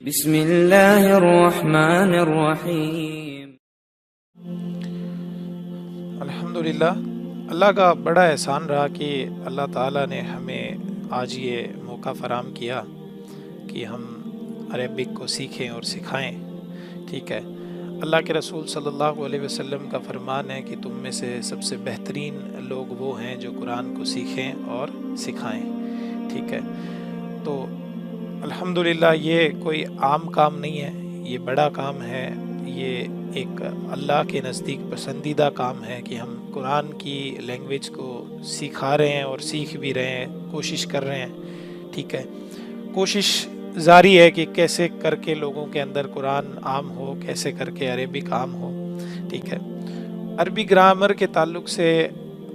बिस्मिल्लाहिर्रहमानिर्रहीम। अल्हम्दुलिल्लाह, अल्लाह का बड़ा एहसान रहा कि अल्लाह ताला ने हमें आज ये मौका फ़राहम किया कि हम अरबिक को सीखें और सिखाएं। ठीक है, अल्लाह के रसूल सल्लल्लाहु अलैहि वसल्लम का फरमान है कि तुम में से सबसे बेहतरीन लोग वो हैं जो कुरान को सीखें और सिखाएं। ठीक है, तो अल्हम्दुलिल्लाह ये कोई आम काम नहीं है, ये बड़ा काम है। ये एक अल्लाह के नज़दीक पसंदीदा काम है कि हम कुरान की लैंग्वेज को सिखा रहे हैं और सीख भी रहे हैं, कोशिश कर रहे हैं। ठीक है, कोशिश जारी है कि कैसे करके लोगों के अंदर कुरान आम हो, कैसे करके अरेबिक आम हो। ठीक है, अरबी ग्रामर के ताल्लुक से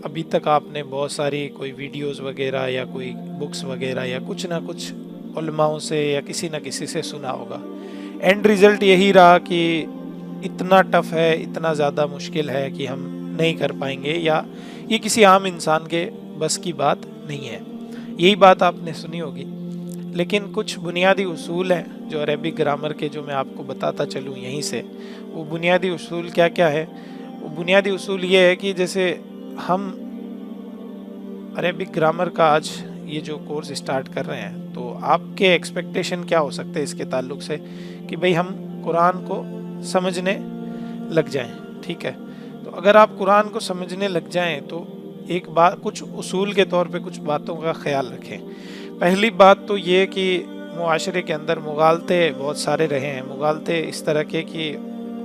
अभी तक आपने बहुत सारी कोई वीडियोस वगैरह या कोई बुक्स वगैरह या कुछ ना कुछ उलमाओं से या किसी न किसी से सुना होगा। एंड रिज़ल्ट यही रहा कि इतना टफ़ है, इतना ज़्यादा मुश्किल है कि हम नहीं कर पाएंगे या ये किसी आम इंसान के बस की बात नहीं है। यही बात आपने सुनी होगी। लेकिन कुछ बुनियादी उसूल हैं जो अरेबिक ग्रामर के, जो मैं आपको बताता चलूँ यहीं से। वो बुनियादी उसूल क्या क्या है? वो बुनियादी उसूल ये है कि जैसे हम अरेबिक ग्रामर का आज ये जो कोर्स स्टार्ट कर रहे हैं, तो आपके एक्सपेक्टेशन क्या हो सकते हैं इसके ताल्लुक से कि भाई हम कुरान को समझने लग जाएं। ठीक है, तो अगर आप कुरान को समझने लग जाएं तो एक बात, कुछ उसूल के तौर पे कुछ बातों का ख्याल रखें। पहली बात तो ये कि मुआशरे के अंदर मुगालते बहुत सारे रहे हैं। मुगालते इस तरह के कि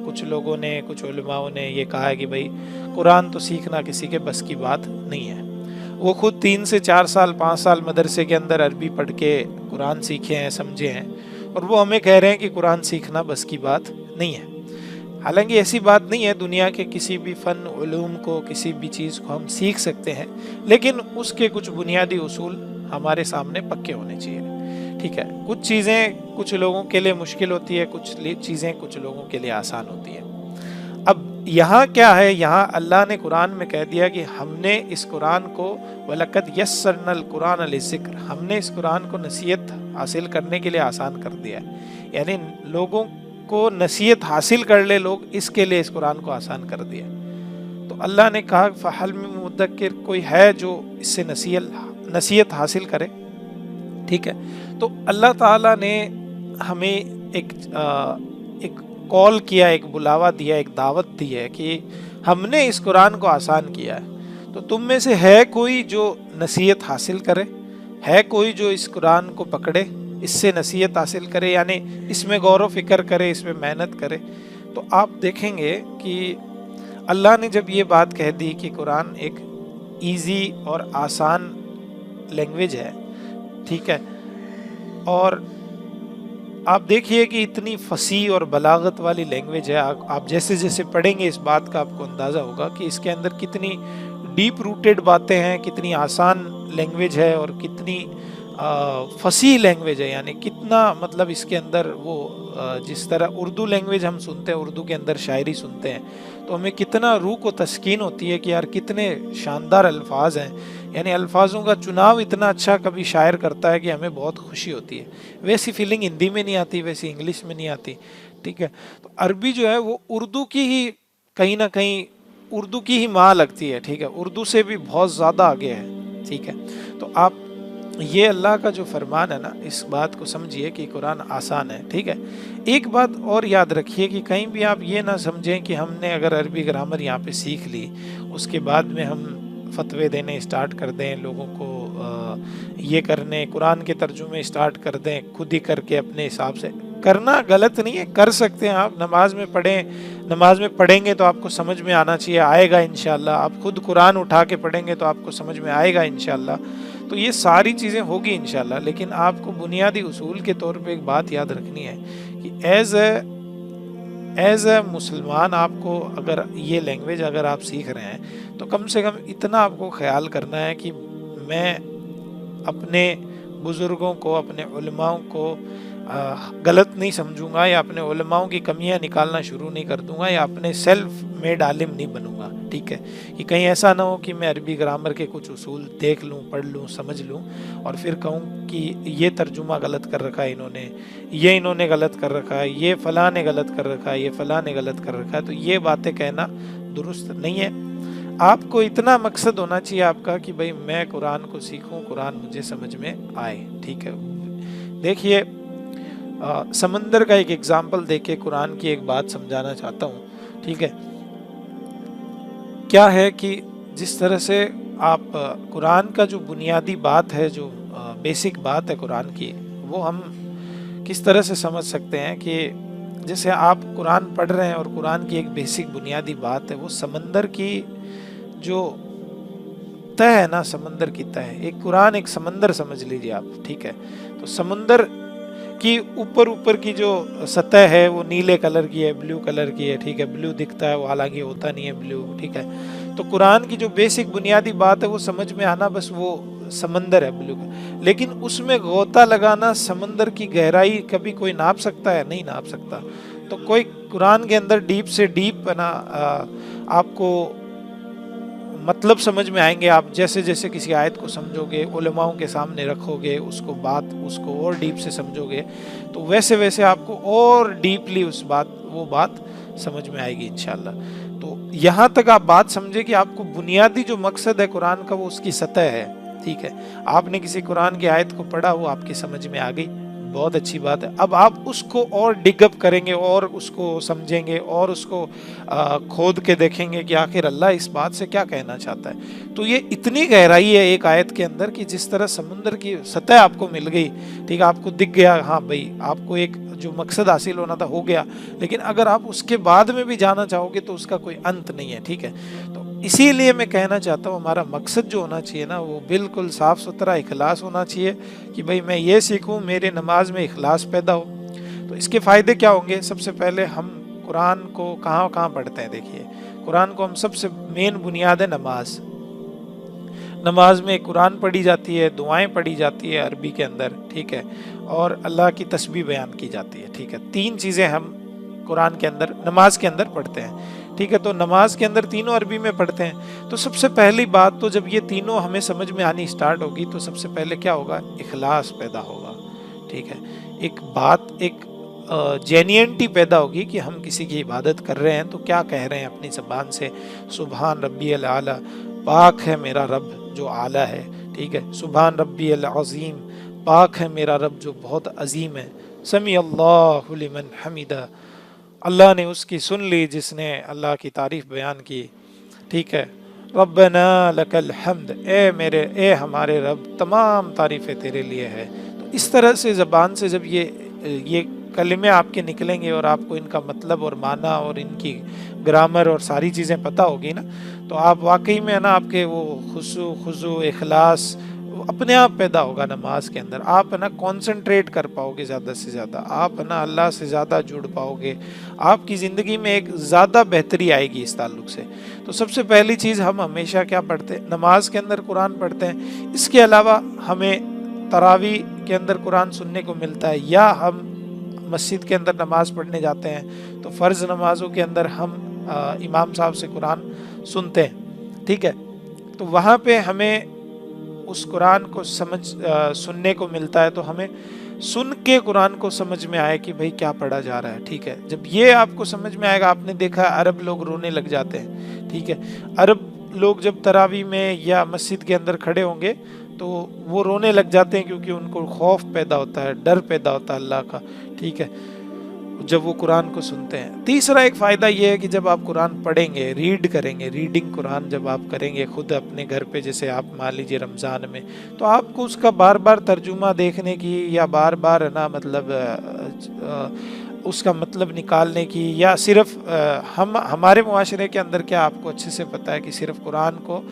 कुछ लोगों ने, कुछ उलमाओं ने ये कहा है कि भाई कुरान तो सीखना किसी के बस की बात नहीं है। वो खुद 3 से 4 साल 5 साल मदरसे के अंदर अरबी पढ़ के कुरान सीखे हैं, समझे हैं, और वो हमें कह रहे हैं कि कुरान सीखना बस की बात नहीं है। हालांकि ऐसी बात नहीं है, दुनिया के किसी भी फ़न उलूम को, किसी भी चीज़ को हम सीख सकते हैं, लेकिन उसके कुछ बुनियादी उसूल हमारे सामने पक्के होने चाहिए। ठीक है, कुछ चीज़ें कुछ लोगों के लिए मुश्किल होती है, कुछ चीज़ें कुछ लोगों के लिए आसान होती है। अब यहाँ क्या है, यहाँ अल्लाह ने कुरान में कह दिया कि हमने इस कुरान को वलक़द यस्सरनल कुरान लिज़िक्र, हमने इस कुरान को नसीहत हासिल करने के लिए आसान कर दिया है। यानी लोगों को नसीहत हासिल कर ले लोग, इसके लिए इस कुरान को आसान कर दिया। तो अल्लाह ने कहा फ़हल मिन मुद्दक्किर, कोई है जो इससे नसीहत हासिल करे। ठीक है, तो अल्लाह ताला ने हमें एक कॉल किया, एक बुलावा दिया, एक दावत दी है कि हमने इस कुरान को आसान किया है। तो तुम में से है कोई जो नसीहत हासिल करे? है कोई जो इस कुरान को पकड़े, इससे नसीहत हासिल करे, यानी इसमें गौर व फिक्र करे, इसमें मेहनत करे? तो आप देखेंगे कि अल्लाह ने जब ये बात कह दी कि कुरान एक ईजी और आसान लैंग्वेज है, ठीक है, और आप देखिए कि इतनी फसी और बलागत वाली लैंग्वेज है। आप जैसे जैसे पढ़ेंगे इस बात का आपको अंदाज़ा होगा कि इसके अंदर कितनी डीप रूटेड बातें हैं, कितनी आसान लैंग्वेज है और कितनी फसी लैंग्वेज है। यानी कितना, मतलब इसके अंदर वो जिस तरह उर्दू लैंग्वेज हम सुनते हैं, उर्दू के अंदर शायरी सुनते हैं, तो हमें कितना रूह को तस्कीन होती है कि यार कितने शानदार अल्फाज हैं। यानी अल्फाजों का चुनाव इतना अच्छा कभी शायर करता है कि हमें बहुत खुशी होती है। वैसी फीलिंग हिंदी में नहीं आती, वैसी इंग्लिश में नहीं आती। ठीक है, तो अरबी जो है वो उर्दू की ही कहीं ना कहीं उर्दू की ही माँ लगती है। ठीक है, उर्दू से भी बहुत ज़्यादा आगे है। ठीक है, तो आप ये अल्लाह का जो फरमान है ना, इस बात को समझिए कि कुरान आसान है। ठीक है, एक बात और याद रखिए कि कहीं भी आप ये ना समझें कि हमने अगर अरबी ग्रामर यहाँ पे सीख ली, उसके बाद में हम फतवे देने स्टार्ट कर दें, लोगों को ये करने, कुरान के तर्जुमे स्टार्ट कर दें, खुद ही करके अपने हिसाब से। करना गलत नहीं है, कर सकते हैं आप। नमाज में पढ़ें, नमाज में पढ़ेंगे तो आपको समझ में आना चाहिए, आएगा इंशाल्लाह। आप खुद कुरान उठा के पढ़ेंगे तो आपको समझ में आएगा इंशाल्लाह। तो ये सारी चीज़ें होगी इंशाल्लाह, लेकिन आपको बुनियादी उसूल के तौर पे एक बात याद रखनी है कि एज ए मुसलमान आपको अगर ये लैंग्वेज अगर आप सीख रहे हैं, तो कम से कम इतना आपको ख्याल करना है कि मैं अपने बुज़ुर्गों को, अपने उलमाओं को गलत नहीं समझूंगा या अपने उलमाओं की कमियां निकालना शुरू नहीं कर दूंगा या अपने सेल्फ मेड आलिम नहीं बनूंगा, ठीक है। कि कहीं ऐसा ना हो कि मैं अरबी ग्रामर के कुछ उसूल देख लूं, पढ़ लूं, समझ लूं और फिर कहूं कि ये तर्जुमा गलत कर रखा है इन्होंने, ये इन्होंने गलत कर रखा है, ये फलां ने गलत कर रखा है, ये फलां ने गलत कर रखा है। तो ये बातें कहना दुरुस्त नहीं है। आपको इतना मकसद होना चाहिए आपका कि भाई मैं कुरान को सीखूं, कुरान मुझे समझ में आए, ठीक है। देखिए, समंदर का एक एग्जाम्पल देके कुरान की एक बात समझाना चाहता हूँ, ठीक है। क्या है कि जिस तरह से आप कुरान का जो बुनियादी बात है, जो बेसिक बात है कुरान की, वो हम किस तरह से समझ सकते हैं कि जैसे आप कुरान पढ़ रहे हैं और कुरान की एक बेसिक बुनियादी बात है वो समंदर की जो तह है ना, समंदर की तह, एक कुरान एक समंदर समझ लीजिए आप, ठीक है। तो समंदर की ऊपर ऊपर की जो सतह है वो नीले कलर की है, ब्लू कलर की है, ठीक है। ब्लू दिखता है, वो हालांकि होता नहीं है ब्लू, ठीक है। तो कुरान की जो बेसिक बुनियादी बात है वो समझ में आना, बस वो समंदर है ब्लू का। लेकिन उसमें गोता लगाना, समंदर की गहराई कभी कोई नाप सकता है? नहीं नाप सकता। तो कोई कुरान के अंदर डीप से डीप है ना, आपको मतलब समझ में आएंगे आप जैसे जैसे किसी आयत को समझोगे, उलमाओं के सामने रखोगे उसको, बात उसको और डीप से समझोगे, तो वैसे वैसे आपको और डीपली वो बात समझ में आएगी इंशाल्लाह। तो यहाँ तक आप बात समझे कि आपको बुनियादी जो मकसद है कुरान का वो उसकी सतह है, ठीक है। आपने किसी कुरान की आयत को पढ़ा, वो आपकी समझ में आ गई, बहुत अच्छी बात है। अब आप उसको और डिगअप करेंगे और उसको समझेंगे और उसको खोद के देखेंगे कि आखिर अल्लाह इस बात से क्या कहना चाहता है। तो ये इतनी गहराई है एक आयत के अंदर कि जिस तरह समुद्र की सतह आपको मिल गई, ठीक है, आपको दिख गया, हाँ भाई आपको एक जो मकसद हासिल होना था हो गया। लेकिन अगर आप उसके बाद में भी जाना चाहोगे तो उसका कोई अंत नहीं है, ठीक है। तो इसीलिए मैं कहना चाहता हूँ हमारा मकसद जो होना चाहिए ना वो बिल्कुल साफ सुथरा इखलास होना चाहिए कि भाई मैं ये सीखूं, मेरे नमाज में इखलास पैदा हो। तो इसके फ़ायदे क्या होंगे? सबसे पहले हम कुरान को कहाँ कहाँ पढ़ते हैं? देखिए, कुरान को हम सबसे मेन बुनियाद है नमाज। नमाज में कुरान पढ़ी जाती है, दुआएं पढ़ी जाती है अरबी के अंदर, ठीक है, और अल्लाह की तस्बीह बयान की जाती है, ठीक है। तीन चीज़ें हम कुरान के अंदर नमाज के अंदर पढ़ते हैं, ठीक है। तो नमाज के अंदर तीनों अरबी में पढ़ते हैं। तो सबसे पहली बात तो जब ये तीनों हमें समझ में आनी स्टार्ट होगी तो सबसे पहले क्या होगा? इखलास पैदा होगा, ठीक है। एक बात, एक जेन्युइनिटी पैदा होगी कि हम किसी की इबादत कर रहे हैं तो क्या कह रहे हैं अपनी ज़बान से? सुभान रब्बियल आला, पाक है मेरा रब जो आला है, ठीक है। सुभान रब्बियल अज़ीम, पाक है मेरा रब जो बहुत अजीम है। समी अल्लाहु लिमन हमीदा, अल्लाह ने उसकी सुन ली जिसने अल्लाह की तारीफ बयान की, ठीक है। रब्बना लकल हम्द, ए हमारे रब तमाम तारीफ़ें तेरे लिए है। तो इस तरह से ज़बान से जब ये कलिमे आपके निकलेंगे और आपको इनका मतलब और माना और इनकी ग्रामर और सारी चीज़ें पता होगी ना, तो आप वाकई में ना आपके वो खुशू इखलास अपने आप पैदा होगा नमाज के अंदर। आप है ना कंसंट्रेट कर पाओगे ज़्यादा से ज़्यादा, आप है ना अल्लाह से ज़्यादा जुड़ पाओगे, आपकी ज़िंदगी में एक ज़्यादा बेहतरी आएगी इस ताल्लुक़ से। तो सबसे पहली चीज़ हम हमेशा क्या पढ़ते हैं? नमाज के अंदर कुरान पढ़ते हैं। इसके अलावा हमें तरावी के अंदर कुरान सुनने को मिलता है, या हम मस्जिद के अंदर नमाज पढ़ने जाते हैं तो फ़र्ज़ नमाजों के अंदर हम इमाम साहब से कुरान सुनते हैं, ठीक है। तो वहाँ पे हमें उस कुरान को सुनने को मिलता है, तो हमें सुन के कुरान को समझ में आए कि भाई क्या पढ़ा जा रहा है, ठीक है। जब ये आपको समझ में आएगा, आपने देखा अरब लोग रोने लग जाते हैं, ठीक है। अरब लोग जब तरावी में या मस्जिद के अंदर खड़े होंगे तो वो रोने लग जाते हैं क्योंकि उनको खौफ पैदा होता है, डर पैदा होता है अल्लाह का, ठीक है, जब वो कुरान को सुनते हैं। तीसरा एक फ़ायदा ये है कि जब आप कुरान पढ़ेंगे, रीड करेंगे, रीडिंग कुरान जब आप करेंगे खुद अपने घर पे, जैसे आप मान लीजिए रमज़ान में, तो आपको उसका बार बार तर्जुमा देखने की या बार बार ना मतलब उसका मतलब निकालने की, या सिर्फ हमारे मुआशरे के अंदर क्या आपको अच्छे से पता है कि सिर्फ कुरान को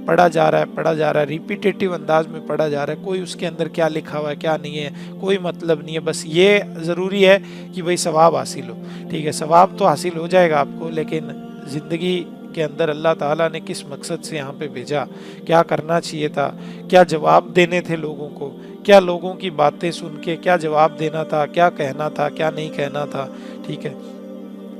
पढ़ा जा रहा है, रिपीटेटिव अंदाज में पढ़ा जा रहा है, कोई उसके अंदर क्या लिखा हुआ है क्या नहीं है कोई मतलब नहीं है। बस ये ज़रूरी है कि भाई सवाब हासिल हो, ठीक है। सवाब तो हासिल हो जाएगा आपको, लेकिन ज़िंदगी के अंदर अल्लाह ताला ने किस मकसद से यहाँ पे भेजा, क्या करना चाहिए था, क्या जवाब देने थे लोगों को, क्या लोगों की बातें सुन के क्या जवाब देना था, क्या कहना था, क्या नहीं कहना था, ठीक है,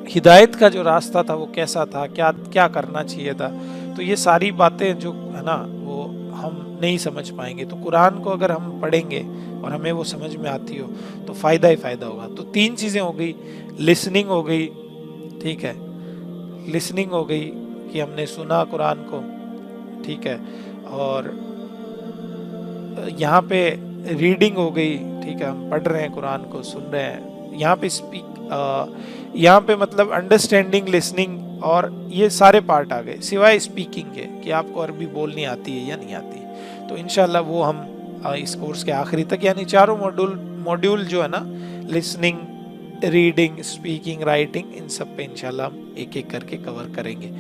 हिदायत का जो रास्ता था वो कैसा था, क्या क्या करना चाहिए था। तो ये सारी बातें जो है ना वो हम नहीं समझ पाएंगे। तो कुरान को अगर हम पढ़ेंगे और हमें वो समझ में आती हो तो फ़ायदा ही फ़ायदा होगा। तो तीन चीज़ें हो गई, लिसनिंग हो गई, ठीक है, लिसनिंग हो गई कि हमने सुना कुरान को, ठीक है, और यहाँ पे रीडिंग हो गई, ठीक है, हम पढ़ रहे हैं कुरान को, सुन रहे हैं। यहाँ पे मतलब अंडरस्टैंडिंग, लिसनिंग और ये सारे पार्ट आ गए, सिवाय स्पीकिंग के कि आपको अरबी बोलनी आती है या नहीं आती। तो इंशाल्लाह वो हम इस कोर्स के आखिरी तक, यानी चारों मॉड्यूल जो है ना, लिसनिंग, रीडिंग, स्पीकिंग, राइटिंग, इन सब पे इंशाल्लाह हम एक एक करके कवर करेंगे।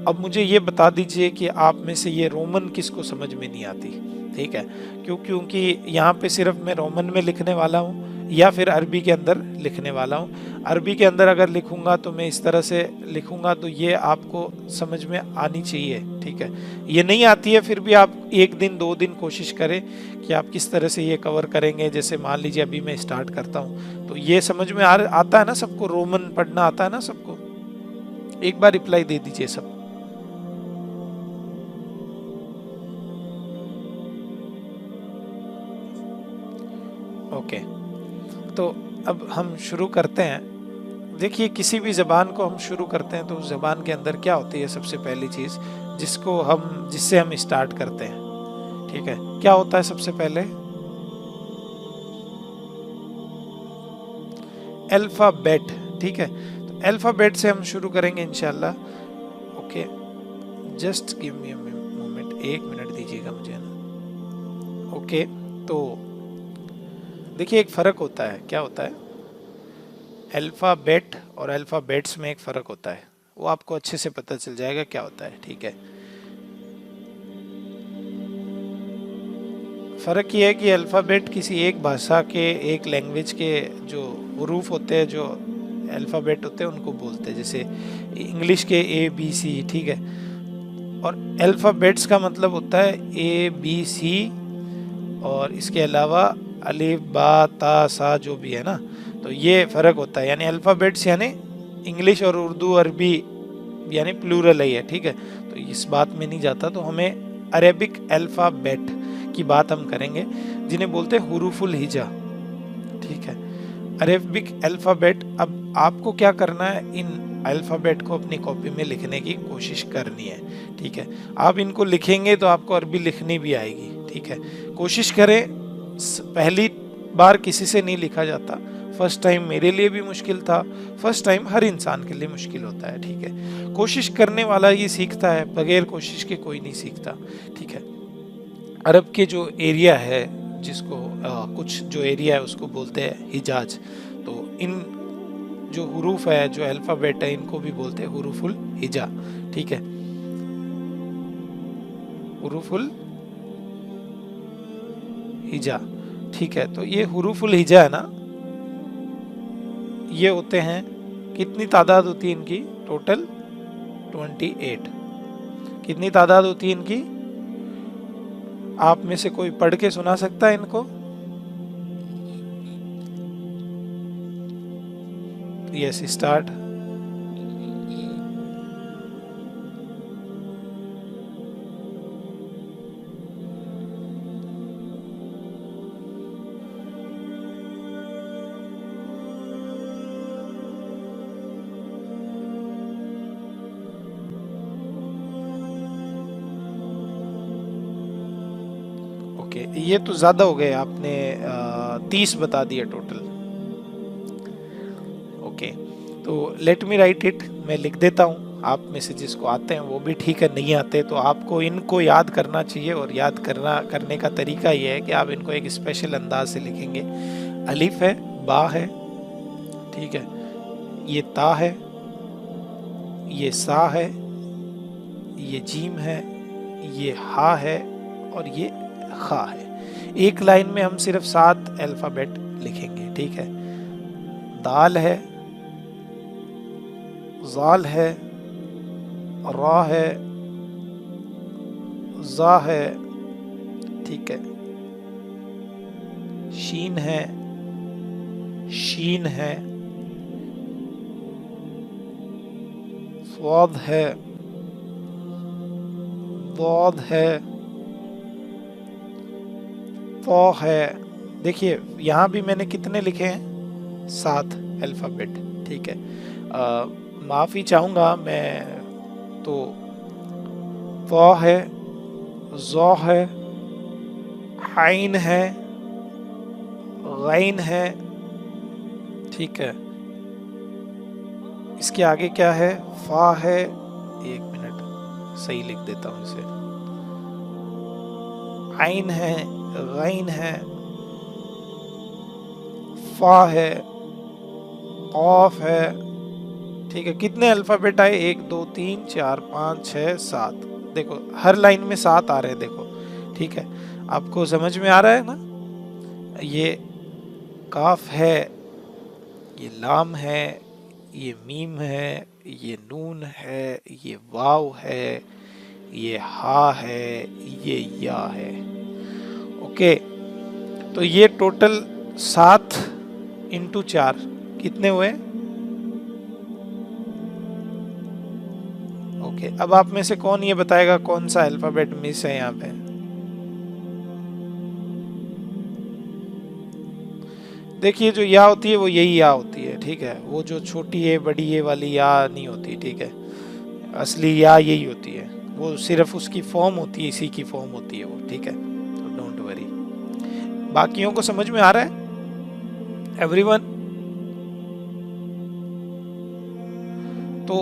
अब मुझे ये बता दीजिए कि आप में से ये रोमन किसको समझ में नहीं आती, ठीक है, क्योंकि यहाँ पे सिर्फ मैं रोमन में लिखने वाला हूँ या फिर अरबी के अंदर लिखने वाला हूँ। अरबी के अंदर अगर लिखूँगा तो मैं इस तरह से लिखूँगा तो ये आपको समझ में आनी चाहिए, ठीक है। ये नहीं आती है फिर भी आप 1 दिन 2 दिन कोशिश करें कि आप किस तरह से ये कवर करेंगे। जैसे मान लीजिए अभी मैं स्टार्ट करता हूँ तो ये समझ में आता है ना सबको, रोमन पढ़ना आता है ना सबको? एक बार रिप्लाई दे दीजिए सब। ओके, तो अब हम शुरू करते हैं। देखिए किसी भी ज़बान को हम शुरू करते हैं तो उस ज़बान के अंदर क्या होती है, सबसे पहली चीज़ जिससे हम स्टार्ट करते हैं, ठीक है, क्या होता है सबसे पहले? अल्फ़ाबेट, ठीक है। तो अल्फ़ाबेट से हम शुरू करेंगे इंशाल्लाह। Okay, just give me a moment, 1 minute दीजिएगा मुझे ना। ओके, तो देखिए एक फ़र्क होता है, क्या होता है? अल्फ़ाबेट और अल्फ़ाबेट्स में एक फ़र्क होता है, वो आपको अच्छे से पता चल जाएगा क्या होता है, ठीक है। फ़र्क ये है कि अल्फ़ाबेट किसी एक भाषा के, एक लैंग्वेज के जो हरूफ होते हैं, जो अल्फ़ाबेट होते हैं उनको बोलते हैं, जैसे इंग्लिश के ABC, ठीक है। और अल्फ़ाबेट्स का मतलब होता है ABC, और इसके अलावा अलिफ बा ता सा जो भी है ना, तो ये फ़र्क होता है। यानी अल्फ़ाबेट्स यानी इंग्लिश और उर्दू अरबी यानी प्लूरल है, ठीक है। तो इस बात में नहीं जाता, तो हमें अरेबिक अल्फ़ाबेट की बात हम करेंगे जिन्हें बोलते हैं हुरूफुल हिजा, ठीक है, अरेबिक अल्फ़ाबेट। अब आपको क्या करना है, इन अल्फ़ाबेट को अपनी कॉपी में लिखने की कोशिश करनी है, ठीक है। आप इनको लिखेंगे तो आपको अरबी लिखनी भी आएगी, ठीक है। कोशिश करें, पहली बार किसी से नहीं लिखा जाता, फर्स्ट टाइम मेरे लिए भी मुश्किल था, फर्स्ट टाइम हर इंसान के लिए मुश्किल होता है, ठीक है। कोशिश करने वाला ये सीखता है, बगैर कोशिश के कोई नहीं सीखता, ठीक है। अरब के जो एरिया है, जिसको कुछ जो एरिया है उसको बोलते हैं हिजाज, तो इन जो हुरूफ है, जो अल्फ़ाबेट है, इनको भी बोलते हैं हुरूफुल हिजा, ठीक है, हुरूफुल हिजा, ठीक है। तो ये हुरूफुल हिजा है ना, ये होते हैं, कितनी तादाद होती है इनकी? टोटल 28। कितनी तादाद होती है इनकी? आप में से कोई पढ़ के सुना सकता है इनको? Yes, start. ओके, ये तो ज्यादा हो गए, आपने 30 बता दिया टोटल। ओके, तो लेट मी राइट इट, मैं लिख देता हूँ। आप में से जिसको आते हैं वो भी ठीक है, नहीं आते तो आपको इनको याद करना चाहिए, और याद करने का तरीका ये है कि आप इनको एक स्पेशल अंदाज से लिखेंगे। अलिफ है, बा है, ठीक है, ये ता है, ये सा है, ये जीम है, ये हा है, और ये खा है। एक लाइन में हम सिर्फ 7 अल्फ़ाबेट लिखेंगे, ठीक है। दाल है, जाल है, रा है, जा है, ठीक है, शीन है, शीन है, स्वाद है, दौद है, तो है। देखिए यहाँ भी मैंने कितने लिखे हैं, 7 अल्फाबेट, ठीक है। माफ़ी चाहूँगा मैं, तो है, ज़ौ है, आइन है, गैन है, ठीक है। इसके आगे क्या है, फा है, एक मिनट सही लिख देता हूँ इसे, आइन है, गैन है, फा है, कॉफ है, ठीक है। कितने अल्फाबेट आए, 1 2 3 4 5 6 7, देखो हर लाइन में 7 आ रहे हैं, देखो, ठीक है। आपको समझ में आ रहा है ना। ये काफ है, ये लाम है, ये मीम है, ये नून है, ये वाव है, ये हा है, ये या है। ओके, तो ये टोटल 7 इंटू 4 कितने हुए। ओके, अब आप में से कौन ये बताएगा कौन सा अल्फाबेट मिस है यहाँ पे। देखिए जो या होती है वो यही या होती है, ठीक है। वो जो छोटी है बड़ी है वाली या नहीं होती, ठीक है। असली या यही होती है, वो सिर्फ उसकी फॉर्म होती है, इसी की फॉर्म होती है वो, ठीक है। तो डोंट वरी। बाकियों को समझ में आ रहा है एवरीवन। तो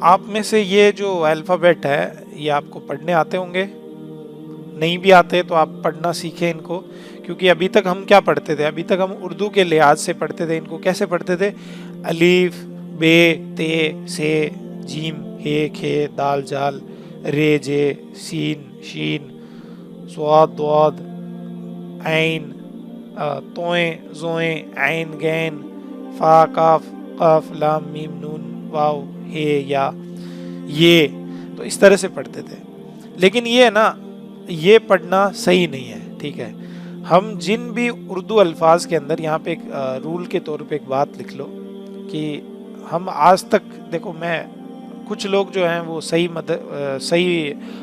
आप में से ये जो अल्फाबेट है ये आपको पढ़ने आते होंगे, नहीं भी आते तो आप पढ़ना सीखें इनको, क्योंकि अभी तक हम क्या पढ़ते थे, अभी तक हम उर्दू के लिहाज से पढ़ते थे। इनको कैसे पढ़ते थे, अलीफ, बे, ते, से, जीम, हे, खे, दाल, जाल, रे, जे, सीन, शीन, स्वाद, द्वाद, ऐन, तोए, जोए, ऐन, गैन, फा, काफ, काफ, लाम, मीम, नून, वाव, हे, या, ये। तो इस तरह से पढ़ते थे। लेकिन ये है ना, ये पढ़ना सही नहीं है, ठीक है। हम जिन भी उर्दू अल्फाज के अंदर, यहाँ पे एक रूल के तौर पे एक बात लिख लो कि हम आज तक, देखो मैं, कुछ लोग जो हैं वो सही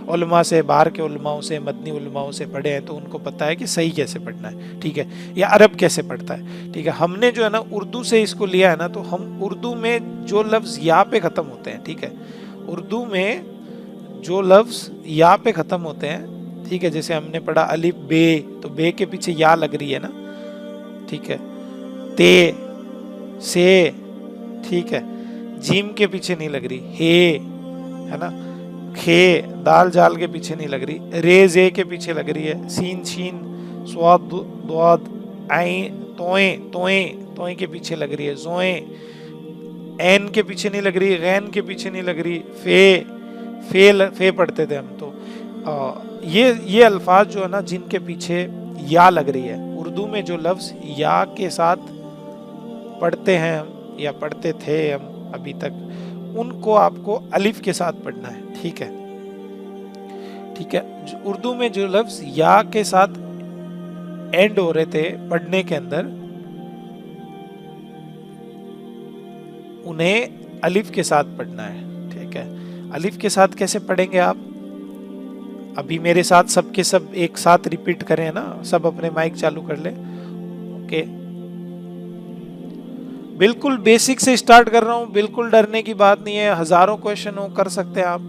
उलमा से, बाहर के उलमाओं से, मदनी उलमाओं से पढ़े हैं, तो उनको पता है कि सही कैसे पढ़ना है, ठीक है, या अरब कैसे पढ़ता है, ठीक है। हमने जो है ना उर्दू से इसको लिया है ना, तो हम उर्दू में जो लफ्ज़ या पे ख़त्म होते हैं, ठीक है, उर्दू में जो लफ्ज़ या पे ख़त्म होते हैं, ठीक है, जैसे हमने पढ़ा अलिफ बे, तो बे के पीछे या लग रही है ना, ठीक है, ते, से, ठीक है, जीम के पीछे नहीं लग रही, हे, है ना, खे, दाल जाल के पीछे नहीं लग रही, रे जे के पीछे लग रही है, सीन शीन, स्वाद द्वाद, आई, तोए तोए तोए के पीछे लग रही है, जोए, एन के पीछे नहीं लग रही, गैन के पीछे नहीं लग रही, फे पढ़ते थे हम। तो ये अल्फाज जो है ना जिनके पीछे या लग रही है, उर्दू में जो लफ्ज़ या के साथ पढ़ते हैं हम या पढ़ते थे हम अभी तक, उनको आपको अलिफ के साथ पढ़ना है, ठीक है, ठीक है। उर्दू में जो लफ्ज़ या के साथ एंड हो रहे थे पढ़ने के अंदर, उन्हें अलिफ के साथ पढ़ना है, ठीक है। अलिफ के साथ कैसे पढ़ेंगे आप, अभी मेरे साथ सबके सब एक साथ रिपीट करें ना, सब अपने माइक चालू कर ले। ओके, बिल्कुल बेसिक से स्टार्ट कर रहा हूँ, बिल्कुल डरने की बात नहीं है, हजारों क्वेश्चन हो कर सकते हैं आप,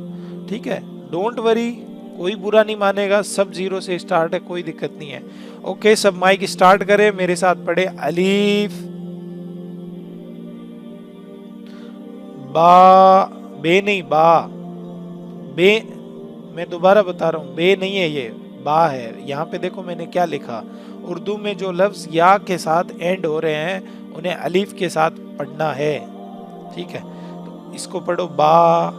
ठीक है, डोंट वरी, कोई बुरा नहीं मानेगा, सब जीरो से स्टार्ट है, कोई दिक्कत नहीं है। ओके, सब माइक स्टार्ट करें, मेरे साथ पढ़े, अलीफ, बा, बे नहीं बा, बे, मैं दोबारा बता रहा हूँ, बे नहीं है ये, बा है। यहाँ पे देखो मैंने क्या लिखा, उर्दू में जो लफ्ज़ या के साथ एंड हो रहे हैं उन्हें अलीफ के साथ पढ़ना है, ठीक है। तो इसको पढ़ो, बा,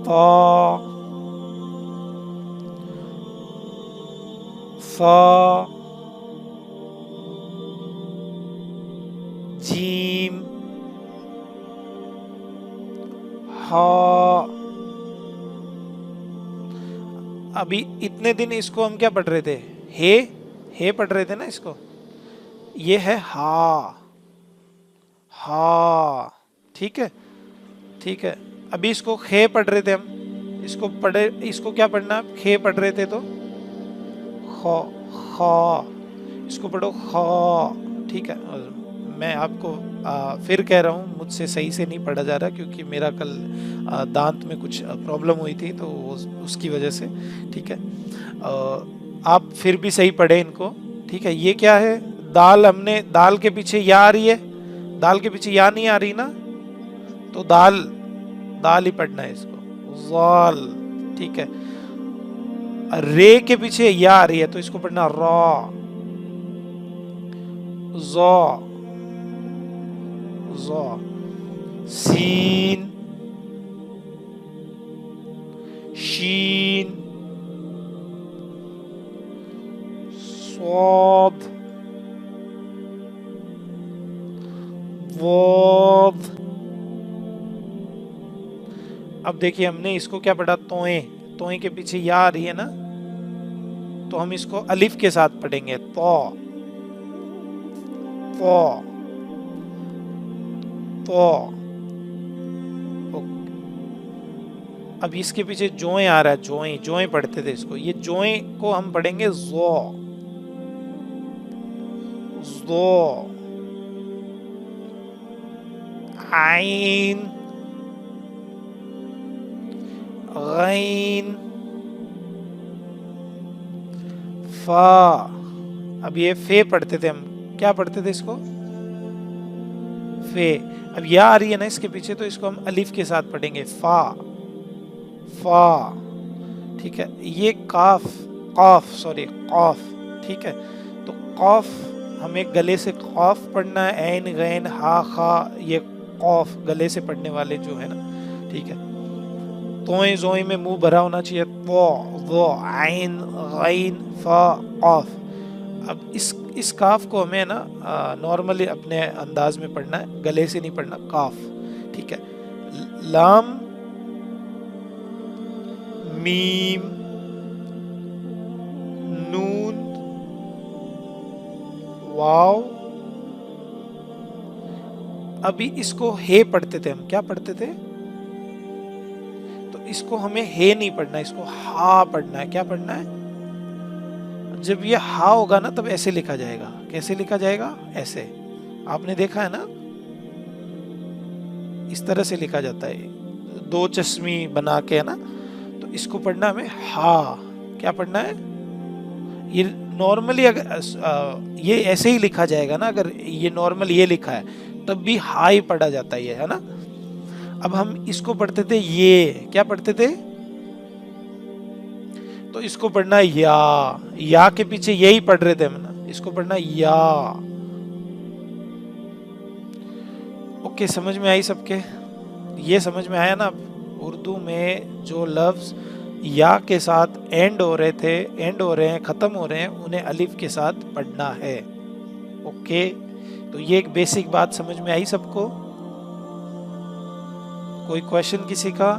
ता, सा, जीम, हा। अभी इतने दिन इसको हम क्या पढ़ रहे थे? हे पढ़ रहे थे ना इसको। ये है हा, हा। ठीक है, ठीक है। अभी इसको खे पढ़ रहे थे हम, इसको क्या पढ़ना? खे पढ़ रहे थे तो खो, खो। इसको पढ़ो खो। ठीक है। और मैं आपको फिर कह रहा हूँ, मुझसे सही से नहीं पढ़ा जा रहा क्योंकि मेरा कल दांत में कुछ प्रॉब्लम हुई थी तो उसकी वजह से। ठीक है। आप फिर भी सही पढ़े इनको। ठीक है। ये क्या है? दाल। हमने दाल के पीछे या आ रही है, दाल के पीछे या नहीं आ रही ना, तो दाल, दाल ही पढ़ना है इसको, जाल। ठीक है। रे के पीछे या आ रही है तो इसको पढ़ना रॉ, जॉ, जॉ। सीन, शीन, स्वाद, वाद। अब देखिए हमने इसको क्या पढ़ा? तोए। तोए के पीछे या आ रही है ना, तो हम इसको अलिफ के साथ पढ़ेंगे, तो, तो, तो। अब इसके पीछे जोए आ रहा है, जोए, जोए पढ़ते थे इसको। ये जोए को हम पढ़ेंगे जो, जो। आइन, गैन, फा। अब ये फे पढ़ते थे हम, क्या पढ़ते थे इसको? फे। अब या आ रही है ना इसके पीछे तो इसको हम अलिफ के साथ पढ़ेंगे, फा, फा। ठीक है। ये काफ, कॉफ, सॉरी कॉफ। ठीक है। तो कॉफ हमें गले से कॉफ पढ़ना है, ऐन गैन हा खा, ये कॉफ गले से पढ़ने वाले जो है ना। ठीक है। तोए जोए में मुंह भरा होना चाहिए, तो, वो, आइन, गैन, फा, कॉफ। अब इस काफ को हमें ना नॉर्मली अपने अंदाज में पढ़ना है, गले से नहीं पढ़ना, काफ। ठीक है। लाम, मीम, नून, वाव। अभी इसको हे पढ़ते थे हम, क्या पढ़ते थे? तो इसको हमें हे नहीं पढ़ना, इसको हा पढ़ना है। क्या पढ़ना है? जब ये हा होगा ना तब ऐसे लिखा जाएगा। कैसे लिखा जाएगा? ऐसे। आपने देखा है ना, इस तरह से लिखा जाता है, दो चश्मी बना के, है ना। तो इसको पढ़ना हमें हा। क्या पढ़ना है? ये नॉर्मली अगर ये ऐसे ही लिखा जाएगा ना, अगर ये नॉर्मल ये लिखा है तब भी हा ही पढ़ा जाता है ना। अब हम इसको पढ़ते थे ये, क्या पढ़ते थे? तो इसको पढ़ना या के पीछे यही पढ़ रहे थे हम ना, इसको पढ़ना या। ओके, समझ में आई सबके? ये समझ में आया ना? उर्दू में जो लफ्ज या के साथ एंड हो रहे थे, एंड हो रहे हैं, खत्म हो रहे हैं, उन्हें अलिफ के साथ पढ़ना है। ओके, तो ये एक बेसिक बात समझ में आई सबको? कोई क्वेश्चन किसी का?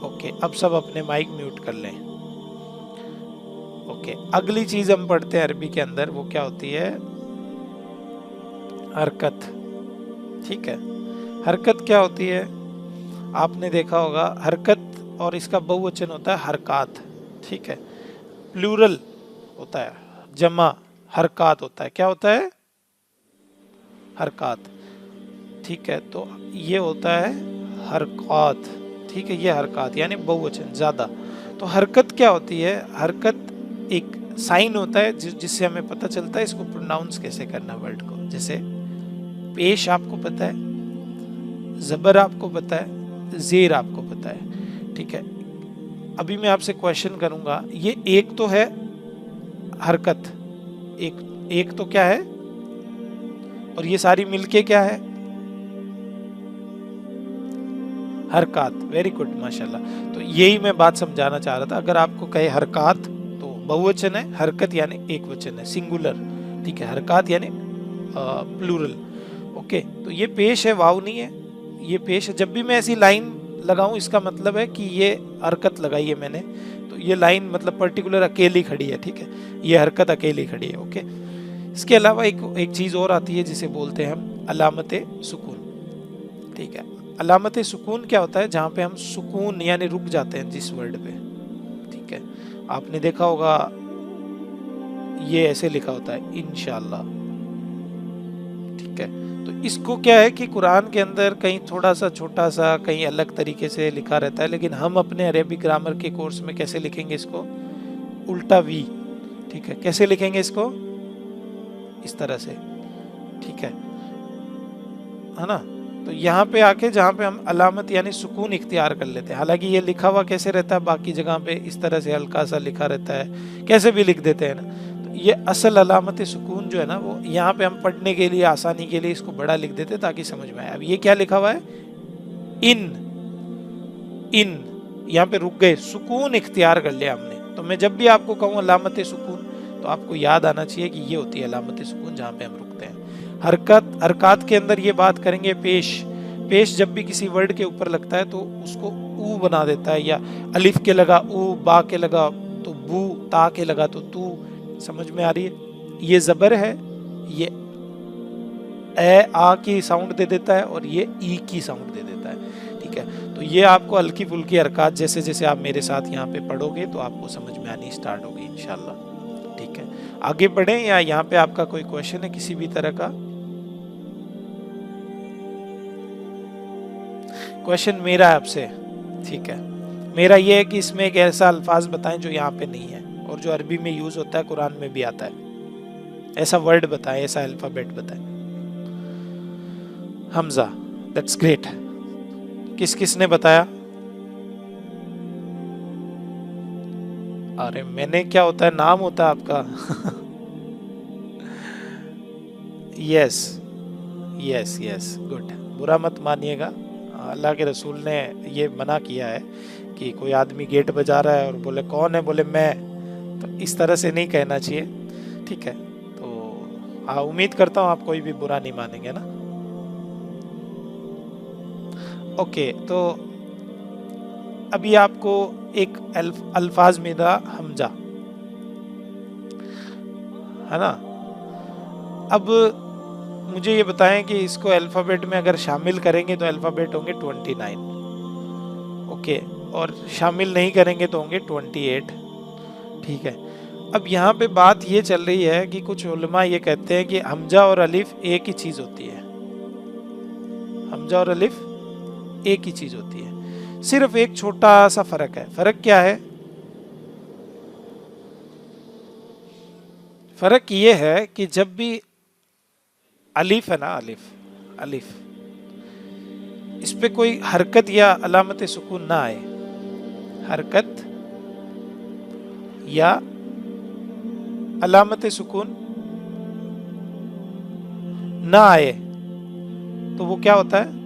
ओके, अब सब अपने माइक म्यूट कर लें। ओके, अगली चीज हम पढ़ते हैं अरबी के अंदर, वो क्या होती है? हरकत। ठीक है। हरकत क्या होती है? आपने देखा होगा, हरकत और इसका बहुवचन होता है हरकात। ठीक है। प्लूरल होता है, जमा हरकात होता है। क्या होता है? हरकात। ठीक है। तो ये होता है हरकात। ठीक है, ये हरकात यानी बहुवचन, ज्यादा। तो हरकत क्या होती है? हरकत एक साइन होता है जिससे हमें पता चलता है इसको प्रोनाउंस कैसे करना वर्ड को। जैसे पेश आपको पता है, जबर आपको पता है, जेर आपको पता है। ठीक है। अभी मैं आपसे क्वेश्चन करूंगा, ये एक तो है हरकत, एक तो क्या है, और ये सारी मिलके क्या है? हरकात। वेरी गुड, माशाल्लाह। तो यही मैं बात समझाना चाह रहा था। अगर आपको कहे हरकात तो बहुवचन है, हरकत यानी एक वचन है, सिंगुलर। ठीक है। हरकात यानी प्लूरल। ओके। ओके, तो ये पेश है, वाव नहीं है, ये पेश है। जब भी मैं ऐसी लाइन लगाऊं इसका मतलब है कि ये हरकत लगाई है मैंने, तो ये लाइन मतलब पर्टिकुलर अकेली खड़ी है, ठीक है, ये हरकत अकेली खड़ी है। ओके, इसके अलावा एक चीज़ और आती है जिसे बोलते हैं हम अलामत सुकून, ठीक है। अलामत सुकून क्या होता है? जहाँ पे हम सुकून यानी रुक जाते हैं जिस वर्ड पे, ठीक है। आपने देखा होगा ये ऐसे लिखा होता है इंशाअल्लाह, ठीक है। तो इसको क्या है कि कुरान के अंदर कहीं थोड़ा सा छोटा सा कहीं अलग तरीके से लिखा रहता है, लेकिन हम अपने अरेबिक ग्रामर के कोर्स में कैसे लिखेंगे इसको? उल्टा वी, ठीक है। कैसे लिखेंगे इसको? इस तरह से, ठीक है ना। तो यहाँ पे आके जहाँ पे हम अलामत यानी सुकून इख्तियार कर लेते हैं, हालांकि ये लिखा हुआ कैसे रहता है बाकी जगह पे इस तरह से हल्का सा लिखा रहता है, कैसे भी लिख देते हैं ना। तो ये असल अलामत सुकून जो है ना, वो यहाँ पे हम पढ़ने के लिए आसानी के लिए इसको बड़ा लिख देते ताकि समझ में आए। अब ये क्या लिखा हुआ है? इन यहाँ पे रुक गए, सुकून इख्तियार कर लिया हमने। तो मैं जब भी आपको कहूँ अलामत सुकून, तो आपको याद आना चाहिए कि ये होती है अलामत सुकून, जहाँ पे हम रुकते हैं। हरकत के अंदर ये बात करेंगे। पेश जब भी किसी वर्ड के ऊपर लगता है तो उसको ऊ बना देता है, या अलिफ के लगा ऊ, बा के लगा तो बू, ता के लगा तो तू। समझ में आ रही है? ये जबर है, ये ए आ की साउंड दे देता है और ये ई की साउंड दे देता है, ठीक है। तो ये आपको हल्की फुल्की हरकत जैसे जैसे आप मेरे साथ यहाँ पे पढ़ोगे तो आपको समझ में आनी स्टार्ट होगी इंशाल्लाह, ठीक है। आगे बढ़े या यहाँ पे आपका कोई क्वेश्चन है किसी भी तरह का? क्वेश्चन मेरा है आपसे, ठीक है। मेरा ये है कि इसमें एक ऐसा अल्फाज बताएं जो यहाँ पे नहीं है और जो अरबी में यूज होता है, कुरान में भी आता है। ऐसा वर्ड बताएं, ऐसा अल्फाबेट बताएं। Hamza, that's great. किसने बताया? अरे मैंने क्या होता है, नाम होता है आपका। Yes yes yes, good. बुरा मत मानिएगा, अल्लाह के रसूल ने ये मना किया है कि कोई आदमी गेट बजा रहा है और बोले कौन है, बोले मैं, तो इस तरह से नहीं कहना चाहिए, ठीक है। तो हाँ, उम्मीद करता हूँ आप कोई भी बुरा नहीं मानेंगे ना। ओके, तो अभी आपको एक अल्फाज में था हमजा, है ना। अब मुझे ये बताएं कि इसको अल्फाबेट में अगर शामिल करेंगे तो अल्फाबेट होंगे 29, ओके, और शामिल नहीं करेंगे तो होंगे 28, ठीक है। अब यहाँ पे बात ये चल रही है कि कुछ उलमा ये कहते हैं कि हमजा और अलिफ एक ही चीज होती है। हमजा और अलिफ एक ही चीज होती है, सिर्फ एक छोटा सा फर्क है। फर्क क्या है? फर्क ये है कि जब भी अलिफ है ना, अलिफ इस पे कोई हरकत या अलामत सुकून ना आए, हरकत या अलामत सुकून ना आए तो वो क्या होता है?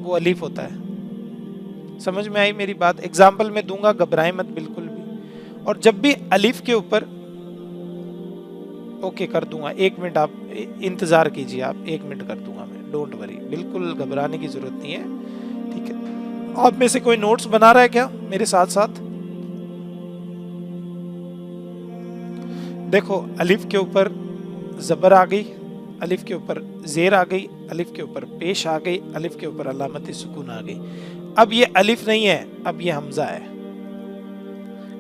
वो अलिफ होता है। समझ में आई मेरी बात? एग्जाम्पल मैं दूंगा, घबराएं मत बिल्कुल भी। और जब भी अलिफ के ऊपर, ओके कर दूंगा, 1 मिनट आप इंतजार कीजिए, आप 1 मिनट कर दूंगा मैं, डोंट वरी, बिल्कुल घबराने की जरूरत नहीं है, ठीक है। आप में से कोई नोट्स बना रहा है क्या मेरे साथ साथ? देखो, अलिफ के ऊपर जबर आ गई, अलिफ के ऊपर जेर आ गई, अलिफ के ऊपर पेश आ गई, अलिफ के ऊपर अलामत सुकून आ गई। अब ये अलिफ नहीं है, अब ये हमजा है।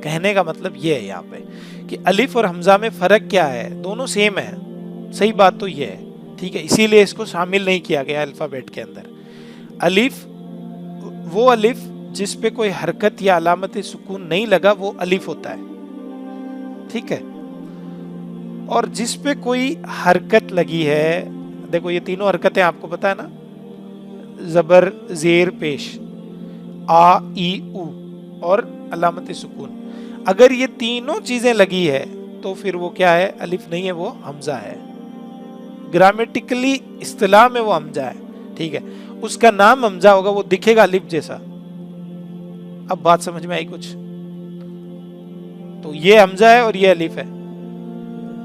कहने का मतलब ये है यहाँ पे कि अलिफ और हमजा में फर्क क्या है? दोनों सेम है, सही बात तो ये है, ठीक है। इसीलिए इसको शामिल नहीं किया गया अल्फाबेट के अंदर। अलिफ, वो अलिफ जिस पे कोई हरकत या अलामत सुकून नहीं लगा वो अलिफ होता है, ठीक है। और जिस पे कोई हरकत लगी है, देखो ये तीनों हरकतें आपको पता है ना, जबर, जेर, पेश, आ, ई, उ और अलामत सुकून। अगर ये तीनों चीजें लगी है तो फिर वो क्या है? अलिफ नहीं है, वो हमजा है। ग्रामेटिकली इस्तिलाह में वो हमजा है, ठीक है। उसका नाम हमजा होगा, वो दिखेगा अलिफ जैसा। अब बात समझ में आई कुछ? तो ये हमजा है और ये अलिफ है,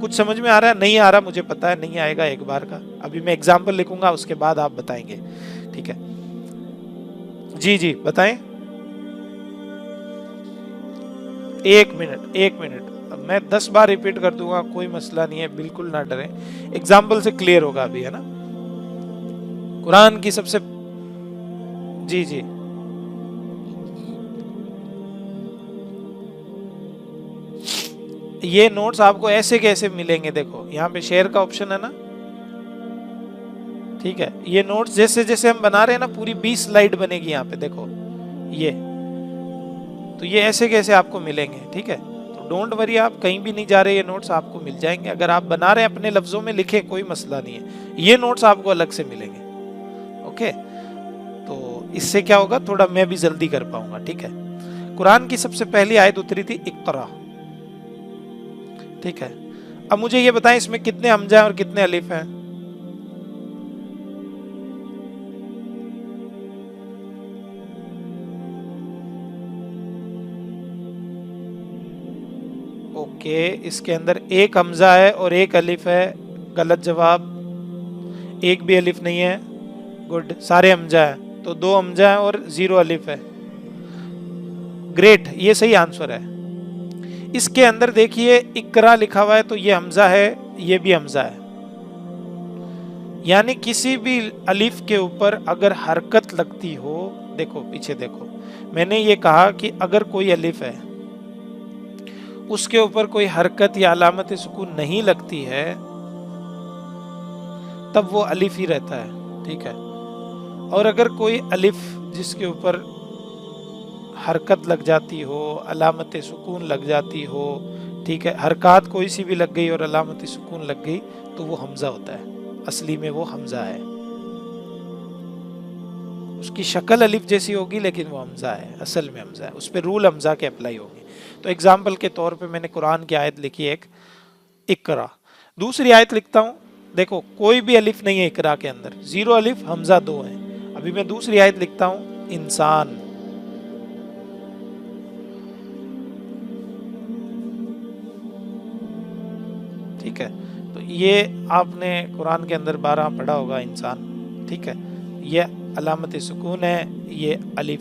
कुछ समझ में आ रहा है? नहीं आ रहा मुझे पता है, नहीं आएगा एक बार का। अभी मैं एग्जाम्पल लिखूंगा, उसके बाद आप बताएंगे, ठीक है? जी जी बताएं। 1 मिनट 1 मिनट, अब मैं 10 बार रिपीट कर दूंगा, कोई मसला नहीं है, बिल्कुल ना डरें। एग्जाम्पल से क्लियर होगा अभी, है ना? कुरान की सबसे, जी जी ये नोट्स आपको ऐसे कैसे मिलेंगे? देखो यहाँ पे शेयर का ऑप्शन है ना, ठीक है? ये नोट्स जैसे जैसे हम बना रहे हैं ना, पूरी 20 स्लाइड बनेगी यहाँ पे, देखो ये। तो ये ऐसे कैसे आपको मिलेंगे, ठीक है? तो डोंट वरी, आप कहीं भी नहीं जा रहे, ये नोट्स आपको मिल जाएंगे। अगर आप बना रहे हैं अपने लफ्जों में लिखे, कोई मसला नहीं है, ये नोट्स आपको अलग से मिलेंगे। ओके, तो इससे क्या होगा, थोड़ा मैं भी जल्दी कर पाऊंगा, ठीक है? कुरान की सबसे पहली आयत उतरी थी इक़्रा, ठीक है? अब मुझे ये बताएं, इसमें कितने हमजा और कितने अलिफ हैं? ओके, इसके अंदर एक हमजा है और एक अलिफ है, गलत जवाब। एक भी अलिफ नहीं है, गुड, सारे हमजा है, तो 2 हमजा है और 0 अलिफ है। ग्रेट, ये सही आंसर है। इसके अंदर देखिए इकरा लिखा हुआ है, तो ये हमजा है, ये भी हमजा है, यानी किसी भी अलिफ के ऊपर अगर हरकत लगती हो, देखो पीछे देखो, मैंने ये कहा कि अगर कोई अलिफ है उसके ऊपर कोई हरकत या अलामत सुकून नहीं लगती है, तब वो अलिफ ही रहता है, ठीक है? और अगर कोई अलिफ जिसके ऊपर हरकत लग जाती हो, अलामत सुकून लग जाती हो, ठीक है, हरकत कोई सी भी लग गई और अलामत सुकून लग गई, तो वो हमजा होता है, असली में वो हमजा है। उसकी शक्ल अलिफ जैसी होगी लेकिन वो हमजा है, असल में हमजा है, उस पर रूल हमजा के अप्लाई होंगे। तो एग्जाम्पल के तौर पे मैंने कुरान की आयत लिखी एक, इकरा। दूसरी आयत लिखता हूँ, देखो कोई भी अलिफ नहीं है इकरा के अंदर, 0 अलिफ, हमजा 2 है। अभी मैं दूसरी आयत लिखता हूँ, इंसान, ठीक है? तो ये आपने कुरान के अंदर 12 पढ़ा होगा, इंसान, ठीक है? ये अलामत सुकून है, ये अलिफ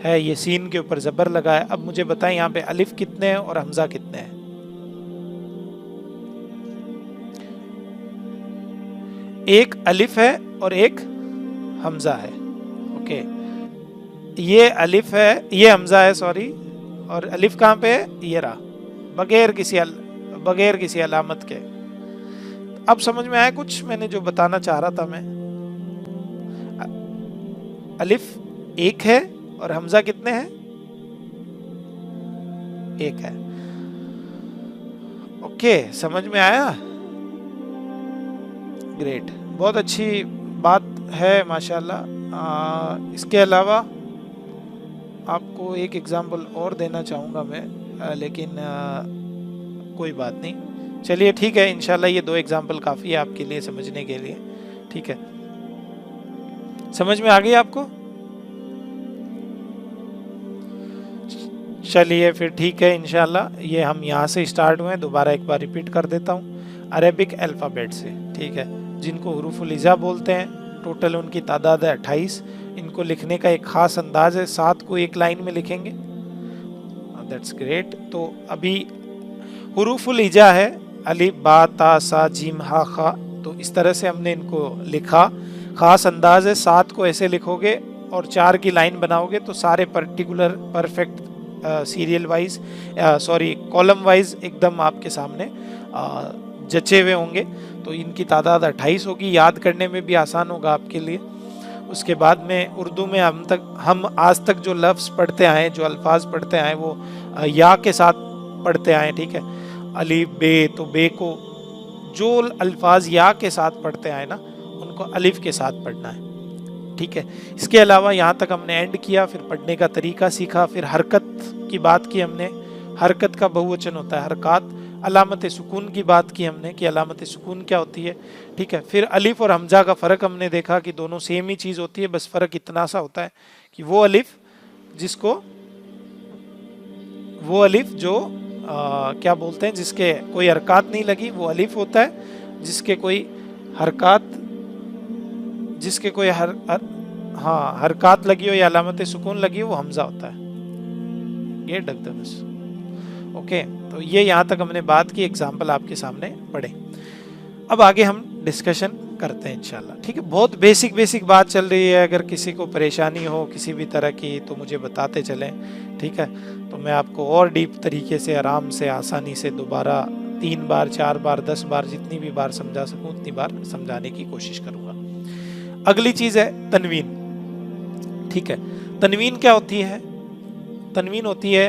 है, ये सीन के ऊपर जबर लगा है। अब मुझे बताएं यहाँ पे अलिफ कितने हैं और हमजा कितने हैं? एक अलिफ है और एक हमजा है, ओके? ये अलिफ है, ये हमजा है, सॉरी, और अलिफ कहाँ पे है? ये रहा, बगैर किसी अलामत के। अब समझ में आया कुछ मैंने जो बताना चाह रहा था मैं? अलिफ एक है और हमजा कितने हैं? एक है, ओके, समझ में आया? ग्रेट, बहुत अच्छी बात है, माशाल्लाह। इसके अलावा आपको एक एग्जांपल और देना चाहूँगा मैं, लेकिन कोई बात नहीं, चलिए ठीक है, इंशाल्लाह ये 2 एग्जांपल काफ़ी है आपके लिए समझने के लिए, ठीक है? समझ में आ गई आपको? चलिए फिर ठीक है, इंशाल्लाह ये हम यहाँ से स्टार्ट हुए हैं। दोबारा एक बार रिपीट कर देता हूँ, अरेबिक अल्फ़ाबेट से, ठीक है? जिनको हुरूफुल हिजा बोलते हैं, टोटल उनकी तादाद है 28। इनको लिखने का एक ख़ास अंदाज है, 7 को एक लाइन में लिखेंगे, दैट्स ग्रेट। तो अभी हुरूफुल हिजा है अलिफ बा ता सा जीम हा खा, तो इस तरह से हमने इनको लिखा। ख़ास अंदाज है, 7 को ऐसे लिखोगे और 4 की लाइन बनाओगे तो सारे particular perfect serial wise, sorry column wise एकदम आपके सामने जचे हुए होंगे। तो इनकी तादाद 28 होगी, याद करने में भी आसान होगा आपके लिए। उसके बाद में उर्दू में हम आज तक जो लफ्ज़ पढ़ते आए, जो अल्फाज पढ़ते आए, वो या के साथ पढ़ते आए, ठीक है? अलिफ बे, तो बे को जो अल्फाज या के साथ पढ़ते आए ना, उनको अलिफ के साथ पढ़ना है, ठीक है? इसके अलावा यहाँ तक हमने एंड किया, फिर पढ़ने का तरीका सीखा, फिर हरकत की बात की हमने, हरकत का बहुवचन होता है हरकत। अलामत सुकून की बात की हमने कि अलामत सुकून क्या होती है, ठीक है? फिर अलिफ और हमजा का फ़र्क हमने देखा कि दोनों सेम ही चीज़ होती है, बस फ़र्क इतना सा होता है कि वो अलिफ जो क्या बोलते हैं, जिसके कोई हरकत नहीं लगी वो अलिफ होता है, जिसके कोई हरकत हाँ हरकत लगी हो या अलामत सुकून लगी हो वो हमजा होता है। ये ढक दो बस। ओके, तो ये यहाँ तक हमने बात की, एग्जाम्पल आपके सामने पढ़े। अब आगे हम डिस्कशन करते हैं इंशाल्लाह। ठीक है, बहुत बेसिक बात चल रही है, अगर किसी को परेशानी हो किसी भी तरह की तो मुझे बताते चलें। ठीक है, तो मैं आपको और डीप तरीके से आराम से आसानी से दोबारा 3 बार 4 बार 10 बार जितनी भी बार समझा सकूं उतनी बार समझाने की कोशिश करूंगा। अगली चीज है तनवीन। ठीक है, तनवीन क्या होती है? तनवीन होती है,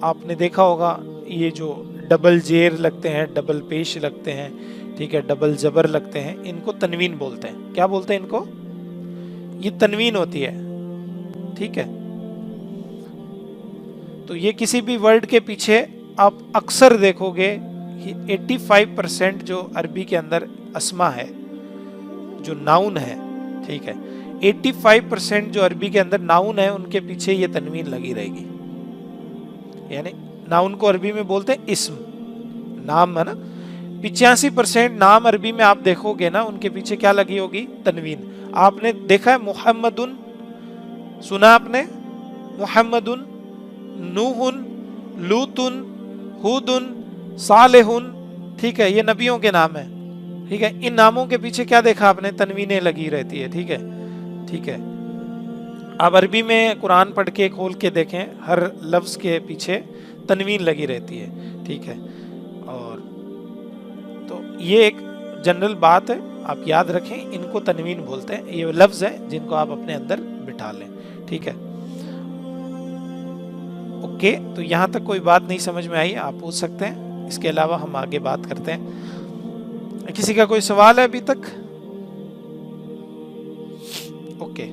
आपने देखा होगा ये जो डबल जेर लगते हैं, डबल पेश लगते हैं, ठीक है, डबल जबर लगते हैं, इनको तनवीन बोलते हैं। क्या बोलते हैं इनको? ये तनवीन होती है। ठीक है, तो ये किसी भी वर्ड के पीछे आप अक्सर देखोगे कि 85% जो अरबी के अंदर अस्मा है, जो नाउन है, ठीक है, 85% जो अरबी के अंदर नाउन है उनके पीछे ये तनवीन लगी रहेगी। यानी नाउन को अरबी में बोलते हैं इस्म, नाम है ना। 85% नाम अरबी में आप देखोगे ना उनके पीछे क्या लगी होगी? तनवीन। आपने देखा है मुहम्मदुन, सुना आपने? मुहम्मदुन, नूहुन, लूतुन, हुदुन, सालेहुन, ठीक है, ये नबियों के नाम है। ठीक है, इन नामों के पीछे क्या देखा आपने? तनवीनें लगी रहती है। ठीक है, ठीक है, आप अरबी में कुरान पढ़ के खोल के देखें, हर लफ्ज के पीछे तनवीन लगी रहती है। ठीक है, और तो ये एक जनरल बात है, आप याद रखें, इनको तनवीन बोलते हैं। ये लफ्ज है जिनको आप अपने अंदर बिठा लें। ठीक है, ओके, तो यहां तक कोई बात नहीं समझ में आई, आप पूछ सकते हैं। इसके अलावा हम आगे बात करते हैं। किसी का कोई सवाल है अभी तक? ओके,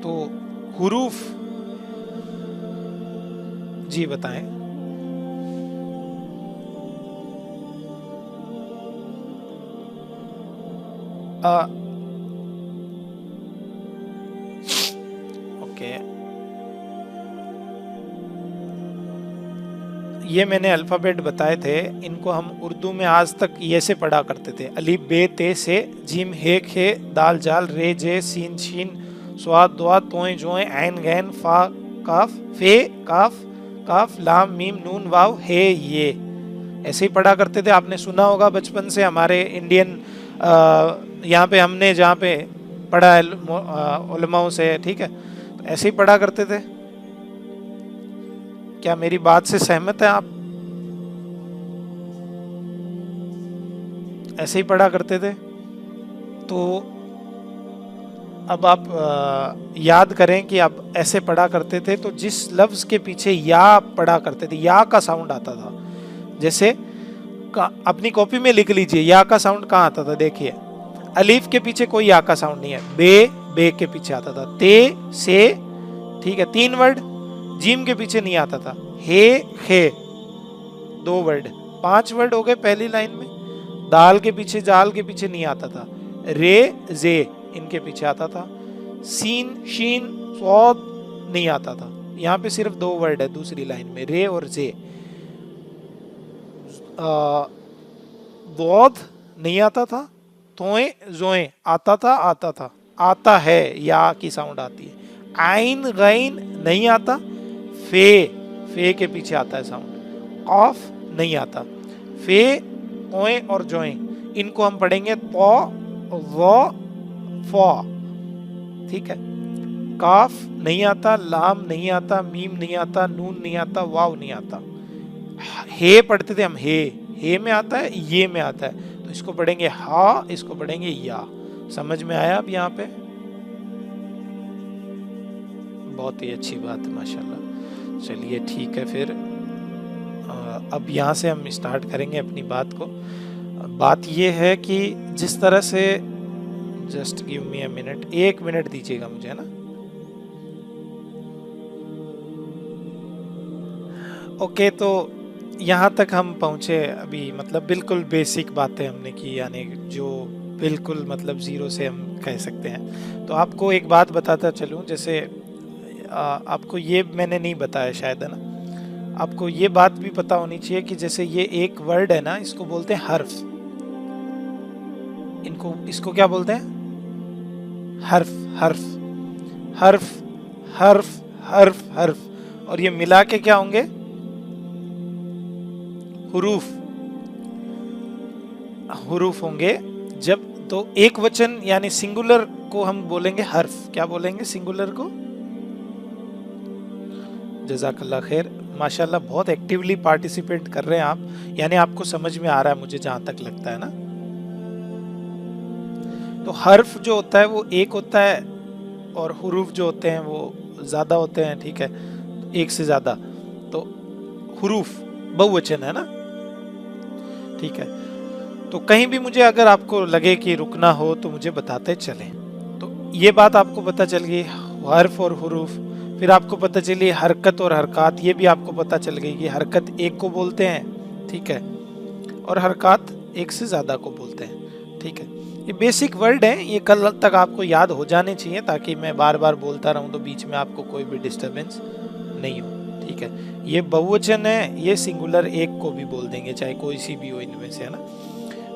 तो हुरूफ जी बताएं। ओके, ये मैंने अल्फ़ाबेट बताए थे, इनको हम उर्दू में आज तक ये से पढ़ा करते थे। अलीफ बे ते से, जीम हे खे, दाल जाल, रे जे, सीन शीन, स्वाद दुआ, तोए जोए, ऐन गैन, फा काफ, फे काफ, काफ लाम मीम नून वाव, हे ये, ऐसे ही पढ़ा करते थे। आपने सुना होगा बचपन से, हमारे इंडियन यहाँ पे हमने जहाँ पे पढ़ा है उलमाओं से, ठीक है, तो ऐसे ही पढ़ा करते थे। क्या मेरी बात से सहमत है आप? ऐसे ही पढ़ा करते थे। तो अब आप याद करें कि आप ऐसे पढ़ा करते थे, तो जिस लफ्ज के पीछे या पढ़ा करते थे, या का साउंड आता था, जैसे अपनी कॉपी में लिख लीजिए, या का साउंड कहाँ आता था? देखिए, अलीफ के पीछे कोई या का साउंड नहीं है, बे के पीछे आता था, ते से, ठीक है, 3 वर्ड। जीम के पीछे नहीं आता था, हे खे 2 वर्ड, 5 वर्ड हो गए पहली लाइन में। दाल के पीछे, जाल के पीछे नहीं आता था, रे जे इनके पीछे आता था। सीन शीन सौद नहीं आता था, यहाँ पे सिर्फ 2 वर्ड है दूसरी लाइन में, रे और जे। दौद नहीं आता था, तोए जोए आता था, आता है, या की साउंड आती है। आइन गैन नहीं आता, फे के पीछे आता है साउंड। ऑफ नहीं आता, फे ओए और जोए इनको हम पढ़ेंगे तो वो फो, ठीक है। काफ नहीं आता, लाम नहीं आता, मीम नहीं आता, नून नहीं आता, वाव नहीं आता। हे पढ़ते थे हम, हे में आता है, ये में आता है, तो इसको पढ़ेंगे हा, इसको पढ़ेंगे या। समझ में आया अब यहाँ पे? बहुत ही अच्छी बात है, माशाल्लाह। चलिए ठीक है, फिर अब यहाँ से हम स्टार्ट करेंगे अपनी बात को। बात ये है कि जिस तरह से, just give me a minute, 1 minute दीजिएगा मुझे, है ना। ओके, तो यहाँ तक हम पहुँचे अभी, मतलब बिल्कुल बेसिक बातें हमने की, यानी जो बिल्कुल मतलब ज़ीरो से हम कह सकते हैं। तो आपको एक बात बताता चलूँ, जैसे आपको ये मैंने नहीं बताया शायद, है ना। आपको ये बात भी पता होनी चाहिए कि जैसे ये एक वर्ड है ना, इसको बोलते हैं हर्फ। इसको क्या बोलते हैं? हर्फ। हर्फ हर्फ हर्फ हर्फ हर्फ। और ये मिला के क्या होंगे? हुरूफ। हुरूफ होंगे। जब तो एक वचन यानी सिंगुलर को हम बोलेंगे हर्फ। क्या बोलेंगे सिंगुलर को? जज़ाकल्लाह खैर, माशाल्लाह बहुत एक्टिवली पार्टिसिपेट कर रहे हैं आप, यानी आपको समझ में आ रहा है मुझे जहां तक लगता है ना। तो हर्फ जो होता है वो एक होता है, और हुरूफ जो होते हैं वो ज्यादा होते हैं, ठीक है, एक से ज्यादा। तो हुरूफ बहुवचन है ना, ठीक है। तो कहीं भी मुझे अगर आपको लगे कि रुकना हो तो मुझे बताते चलें। तो ये बात आपको पता चल गई, हर्फ और हुरूफ। फिर आपको पता चली हरकत और हरकात, ये भी आपको पता चल गई कि हरकत एक को बोलते हैं, ठीक है, और हरकात एक से ज्यादा को बोलते हैं, ठीक है। ये बेसिक वर्ड है, ये कल तक आपको याद हो जाने चाहिए ताकि मैं बार बार बोलता रहूं तो बीच में आपको कोई भी डिस्टरबेंस नहीं हो, ठीक है। ये बहुवचन है, ये सिंगुलर एक को भी बोल देंगे चाहे कोई सी भी हो इनमें से, है ना।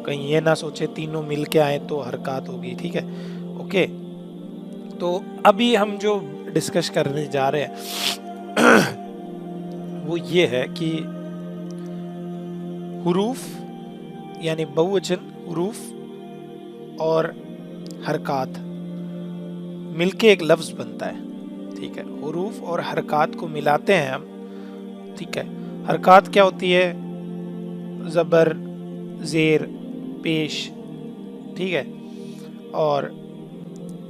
कहीं ये ना सोचे तीनों मिल के आए तो हरकत होगी, ठीक है, ओके। तो अभी हम जो डिस्कस करने जा रहे हैं वो ये है कि हुरूफ यानी बहुवचन, हुरूफ और हरकत मिलके एक लफ्ज बनता है, ठीक है। हुरूफ और हरकत को मिलाते हैं हम, ठीक है। हरकत क्या होती है? जबर, जेर, पेश, ठीक है, और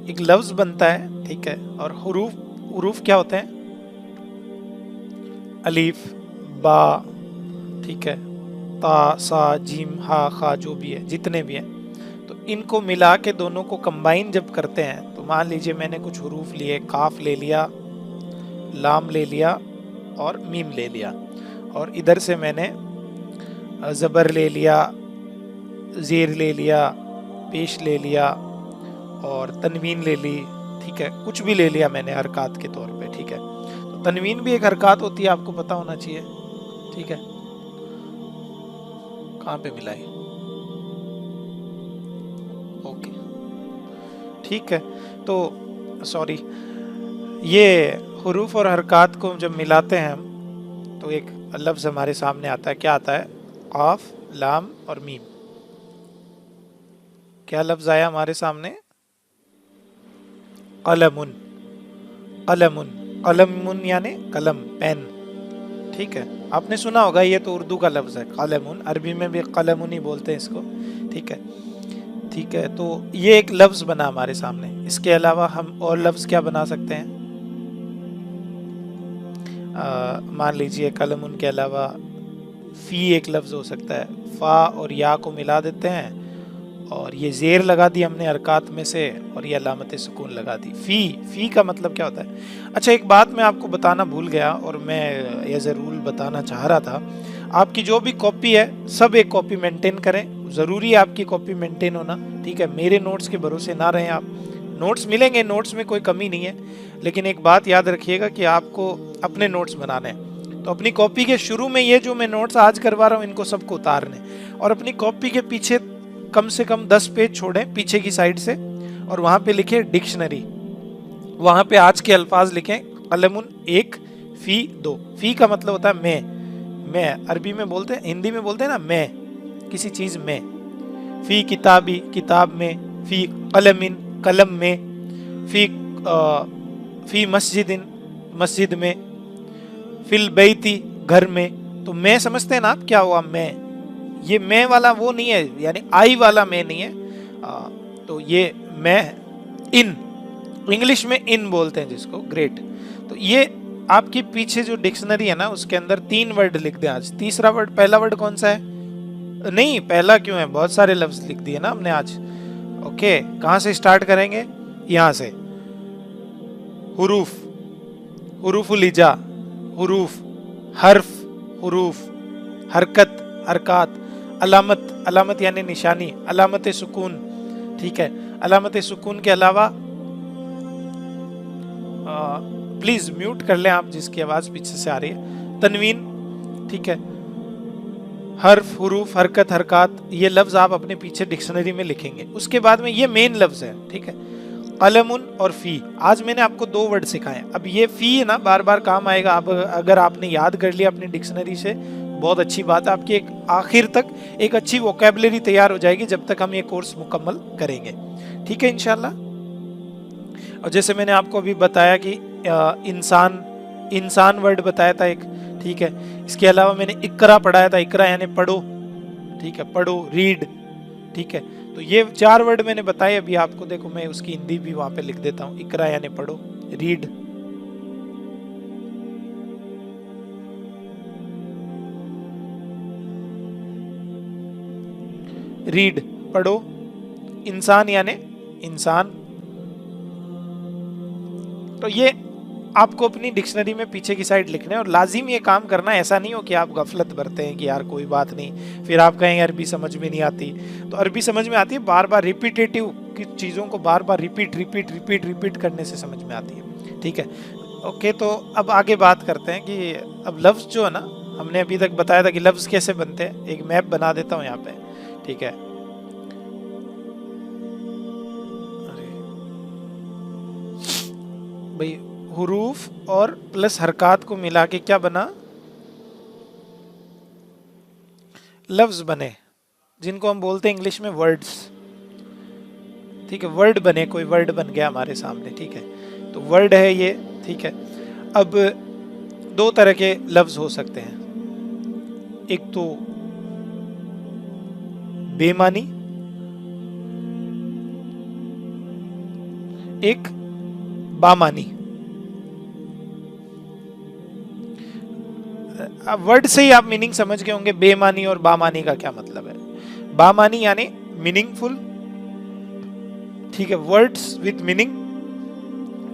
एक लफ्ज बनता है, ठीक है। और हुरूफ, हुरूफ क्या होते हैं? अलीफ, बा, ठीक है, ता, सा, जीम, हा, खा, जो भी है, जितने भी हैं, तो इनको मिला के दोनों को कंबाइन जब करते हैं तो मान लीजिए मैंने कुछ हुरूफ लिए, काफ ले लिया, लाम ले लिया और मीम ले लिया, और इधर से मैंने ज़बर ले लिया, ज़ेर ले लिया, पेश ले लिया और तनवीन ले ली, ठीक है, कुछ भी ले लिया मैंने हरकत के तौर पे, ठीक है। तो तनवीन भी एक हरकत होती है, आपको पता होना चाहिए, ठीक है। कहाँ पे मिलाई? ओके, ठीक है। तो सॉरी, ये हुरूफ और हरकत को जब मिलाते हैं हम तो एक लफ्ज हमारे सामने आता है। क्या आता है? काफ, लाम और मीम। क्या लफ्ज आया हमारे सामने? कलमुन। कलमुन, कलमुन यानी कलम, पेन, ठीक है। आपने सुना होगा, ये तो उर्दू का लफ्ज है कलमुन, अरबी में भी कलमुन ही बोलते हैं इसको, ठीक है, ठीक है। तो ये एक लफ्ज बना हमारे सामने। इसके अलावा हम और लफ्ज क्या बना सकते हैं? मान लीजिए कलमुन के अलावा फी एक लफ्ज हो सकता है। फा और या को मिला देते हैं और ये जेर लगा दी हमने हरकत में से, और ये अलामत सुकून लगा दी। फी, फी का मतलब क्या होता है? अच्छा, एक बात मैं आपको बताना भूल गया और मैं एज ए रूल बताना चाह रहा था। आपकी जो भी कॉपी है सब एक कॉपी मेंटेन करें, ज़रूरी है आपकी कॉपी मेंटेन होना, ठीक है। मेरे नोट्स के भरोसे ना रहें आप। नोट्स मिलेंगे, नोट्स में कोई कमी नहीं है, लेकिन एक बात याद रखिएगा कि आपको अपने नोट्स बनाने हैं। तो अपनी कॉपी के शुरू में ये जो मैं नोट्स आज करवा रहा हूँ इनको सबको उतारने, और अपनी कॉपी के पीछे कम से कम 10 पेज छोड़ें पीछे की साइड से, और वहां पे लिखे डिक्शनरी, वहां पे आज के अल्फाज लिखें। कलमुन एक, फी दो। फी का मतलब होता है मैं अरबी में बोलते हैं, हिंदी में बोलते हैं ना, मैं किसी चीज में। फी किताबी, किताब में। फी कलमिन, कलम में। फी मस्जिदिन, मस्जिद में। फिल बैती, घर में। तो मैं समझते हैं ना आप, क्या हुआ मैं? ये मैं वाला वो नहीं है, यानी आई वाला मैं नहीं है। तो ये मैं, इन, इंग्लिश में इन बोलते हैं जिसको, ग्रेट। तो ये आपकी पीछे जो डिक्शनरी है ना उसके अंदर 3 वर्ड लिख दें आज। तीसरा वर्ड, पहला वर्ड कौन सा है? नहीं, पहला क्यों है, बहुत सारे लफ्ज लिख दिए ना हमने आज। ओके, कहां से स्टार्ट करेंगे? यहां से। हुरूफ, हुरूफुल हिजा, हुरूफ, हर्फ, हुरूफ, हरकत, हरकत, अलामत, अलामत यानी निशानी, अलामत सुकून, ठीक है। अलामत सुकून के अलावा प्लीज म्यूट कर लें आप जिसकी आवाज पीछे से आ रही है। तनवीन, ठीक है, हर्फ, हुरूफ, हरकत, हरकत, ये लफ्ज आप अपने पीछे डिक्शनरी में लिखेंगे। उसके बाद में ये मेन लफ्ज है, ठीक है, कलमुन और फी। आज मैंने आपको 2 वर्ड सिखाए। अब ये फी है ना, बार बार काम आएगा। अब अगर आपने याद कर लिया अपनी डिक्शनरी से, बहुत अच्छी बात है, आपकी एक आखिर तक एक अच्छी वोकैबुलरी तैयार हो जाएगी जब तक हम ये कोर्स मुकम्मल करेंगे, ठीक है इंशाल्लाह। और जैसे मैंने आपको अभी बताया कि इंसान वर्ड बताया था एक, ठीक है। इसके अलावा मैंने इकरा पढ़ाया था, इकरा यानी पढ़ो, ठीक है, पढ़ो, रीड, ठीक है। तो ये 4 वर्ड मैंने बताए अभी आपको। देखो मैं उसकी हिंदी भी वहां पे लिख देता हूँ। इकरा यानी पढ़ो, रीड, रीड पढ़ो, इंसान यानी इंसान। तो ये आपको अपनी डिक्शनरी में पीछे की साइड लिखना है और लाजिम ये काम करना। ऐसा नहीं हो कि आप गफलत बरते हैं कि यार कोई बात नहीं, फिर आप कहें अरबी समझ में नहीं आती। तो अरबी समझ में आती है, बार बार रिपीटेटिव की चीज़ों को बार बार रिपीट करने से समझ में आती है, ठीक है। ओके, तो अब आगे बात करते हैं कि अब लफ्ज़ जो है ना, हमने अभी तक बताया था कि लफ्ज़ कैसे बनते हैं। एक मैप बना देता हूँ यहाँ पे, ठीक है। भाई हुरूफ और प्लस हरकत को मिला के क्या बना, लफ्ज बने, जिनको हम बोलते हैं इंग्लिश में वर्ड्स, ठीक है। वर्ड बने, कोई वर्ड बन गया हमारे सामने, ठीक है। तो वर्ड है ये, ठीक है। अब 2 तरह के लफ्ज हो सकते हैं, एक तो बेमानी, एक बामानी। वर्ड से ही आप मीनिंग समझ गए होंगे बेमानी और बामानी का क्या मतलब है। बामानी यानी मीनिंगफुल, ठीक है, वर्ड्स विथ मीनिंग,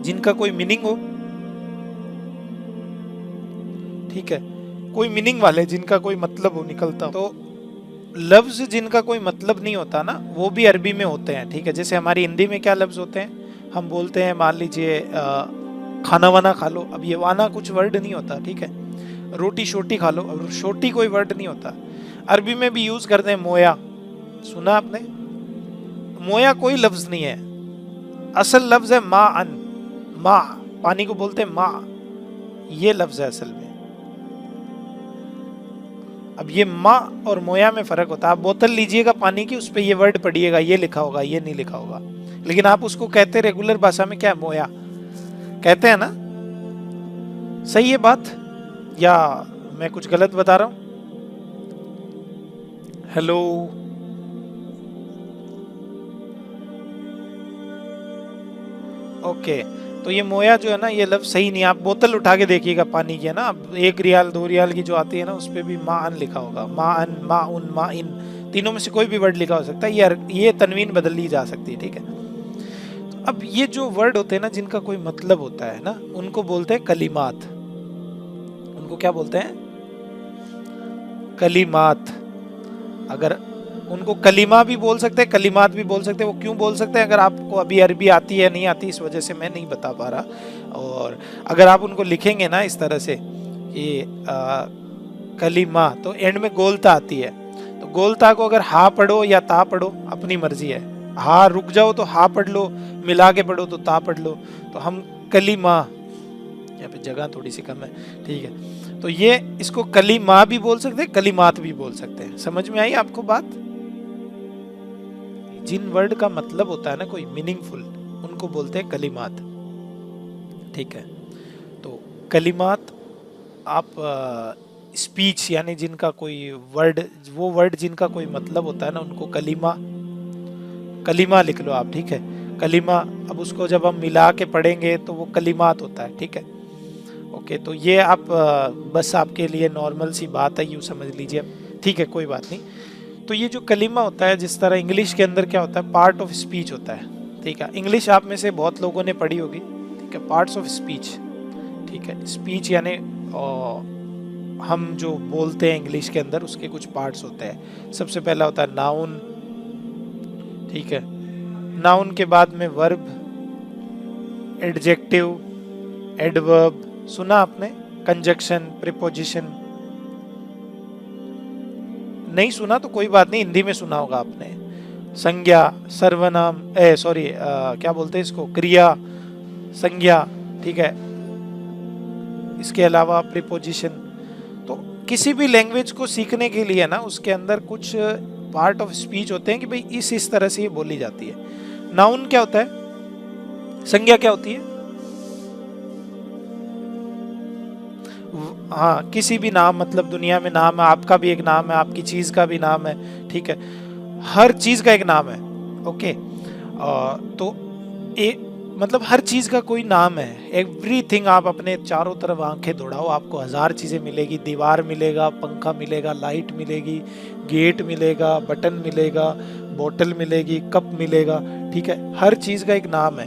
जिनका कोई मीनिंग हो, ठीक है, कोई मीनिंग वाले, जिनका कोई मतलब हो, निकलता हो। तो लफ्ज जिनका कोई मतलब नहीं होता ना, वो भी अरबी में होते हैं, ठीक है। जैसे हमारी हिंदी में क्या लफ्ज होते हैं, हम बोलते हैं, मान लीजिए खाना वाना खा लो, अब ये वाना कुछ वर्ड नहीं होता, ठीक है। रोटी शोटी खा लो, अब शोटी कोई वर्ड नहीं होता। अरबी में भी यूज करते हैं मोया, सुना आपने? मोया कोई लफ्ज नहीं है, असल लफ्ज है मा अन, मा, पानी को बोलते हैं मा, ये लफ्ज है असल में। अब ये मा और मोया में फर्क होता है। आप बोतल लीजिएगा पानी की, उस पर ये वर्ड पढ़िएगा, ये लिखा होगा, ये नहीं लिखा होगा, लेकिन आप उसको कहते रेगुलर भाषा में क्या है, मोया कहते हैं ना। सही है बात, या मैं कुछ गलत बता रहा हूं? Hello, okay. तो ये मोया जो है ना, ये लफ्ज सही नहीं। आप बोतल उठा के देखिएगा पानी की, है ना, अब 1 रियाल 2 रियाल की जो आती है ना, उस पर भी मा अन लिखा होगा, मा अन, मा उन, मा इन, तीनों में से कोई भी वर्ड लिखा हो सकता है। ये तनवीन बदल ली जा सकती है, ठीक है। तो अब ये जो वर्ड होते हैं ना, जिनका कोई मतलब होता है ना, उनको बोलते हैं कलिमात। उनको क्या बोलते हैं? कलिमात। अगर उनको कलिमा भी बोल सकते हैं, कलिमात भी बोल सकते हैं। वो क्यों बोल सकते हैं? अगर आपको अभी अरबी आती है नहीं आती, इस वजह से मैं नहीं बता पा रहा। और अगर आप उनको लिखेंगे ना इस तरह से कि कलिमा, तो एंड में गोलता आती है। तो गोलता को अगर हा पढ़ो या ता पढ़ो, अपनी मर्जी है। हा रुक जाओ तो हा पढ़ लो, मिला के पढ़ो तो ता पढ़ लो। तो हम कलिमा, यहाँ पे जगह थोड़ी सी कम है, ठीक है। तो ये इसको कलिमा भी बोल सकते हैं, कलिमात भी बोल सकते हैं। समझ में आई आपको बात? जिन वर्ड का मतलब होता है ना कोई मीनिंगफुल, उनको बोलते हैं कलिमात, ठीक है। तो कलिमात आप स्पीच यानी जिनका कोई वर्ड, वो वर्ड जिनका कोई मतलब होता है ना, उनको कलिमा लिख लो आप, ठीक है। कलिमा, अब उसको जब हम मिला के पढ़ेंगे तो वो कलिमात होता है, ठीक है। ओके, तो ये आप बस आपके लिए नॉर्मल सी बात है, यूँ समझ लीजिए, ठीक है, कोई बात नहीं। तो ये जो कलिमा होता है, जिस तरह इंग्लिश के अंदर क्या होता है, पार्ट ऑफ स्पीच होता है, ठीक है। इंग्लिश आप में से बहुत लोगों ने पढ़ी होगी, ठीक है, पार्ट्स ऑफ स्पीच, ठीक है। स्पीच यानी हम जो बोलते हैं इंग्लिश के अंदर, उसके कुछ पार्ट्स होते हैं। सबसे पहला होता है नाउन, ठीक है। नाउन के बाद में वर्ब, एडजेक्टिव, एडवर्ब सुना आपने, कंजक्शन, प्रीपोजिशन। नहीं सुना तो कोई बात नहीं, हिंदी में सुना होगा आपने। संज्ञा, सर्वनाम, सॉरी क्या बोलते हैं इसको, क्रिया, संज्ञा, ठीक है। इसके अलावा प्रीपोजिशन। तो किसी भी लैंग्वेज को सीखने के लिए ना उसके अंदर कुछ पार्ट ऑफ स्पीच होते हैं कि भाई इस तरह से ये बोली जाती है। नाउन क्या होता है, संज्ञा क्या होती है? हाँ, किसी भी नाम, मतलब दुनिया में नाम है, आपका भी एक नाम है, आपकी चीज का भी नाम है, ठीक है। हर चीज का एक नाम है, ओके। तो मतलब हर चीज का कोई नाम है। एवरीथिंग, आप अपने चारों तरफ आंखें दौड़ाओ, आपको हजार चीजें मिलेगी। दीवार मिलेगा, पंखा मिलेगा, लाइट मिलेगी, गेट मिलेगा, बटन मिलेगा, बोतल मिलेगी, कप मिलेगा, ठीक है। हर चीज का एक नाम है,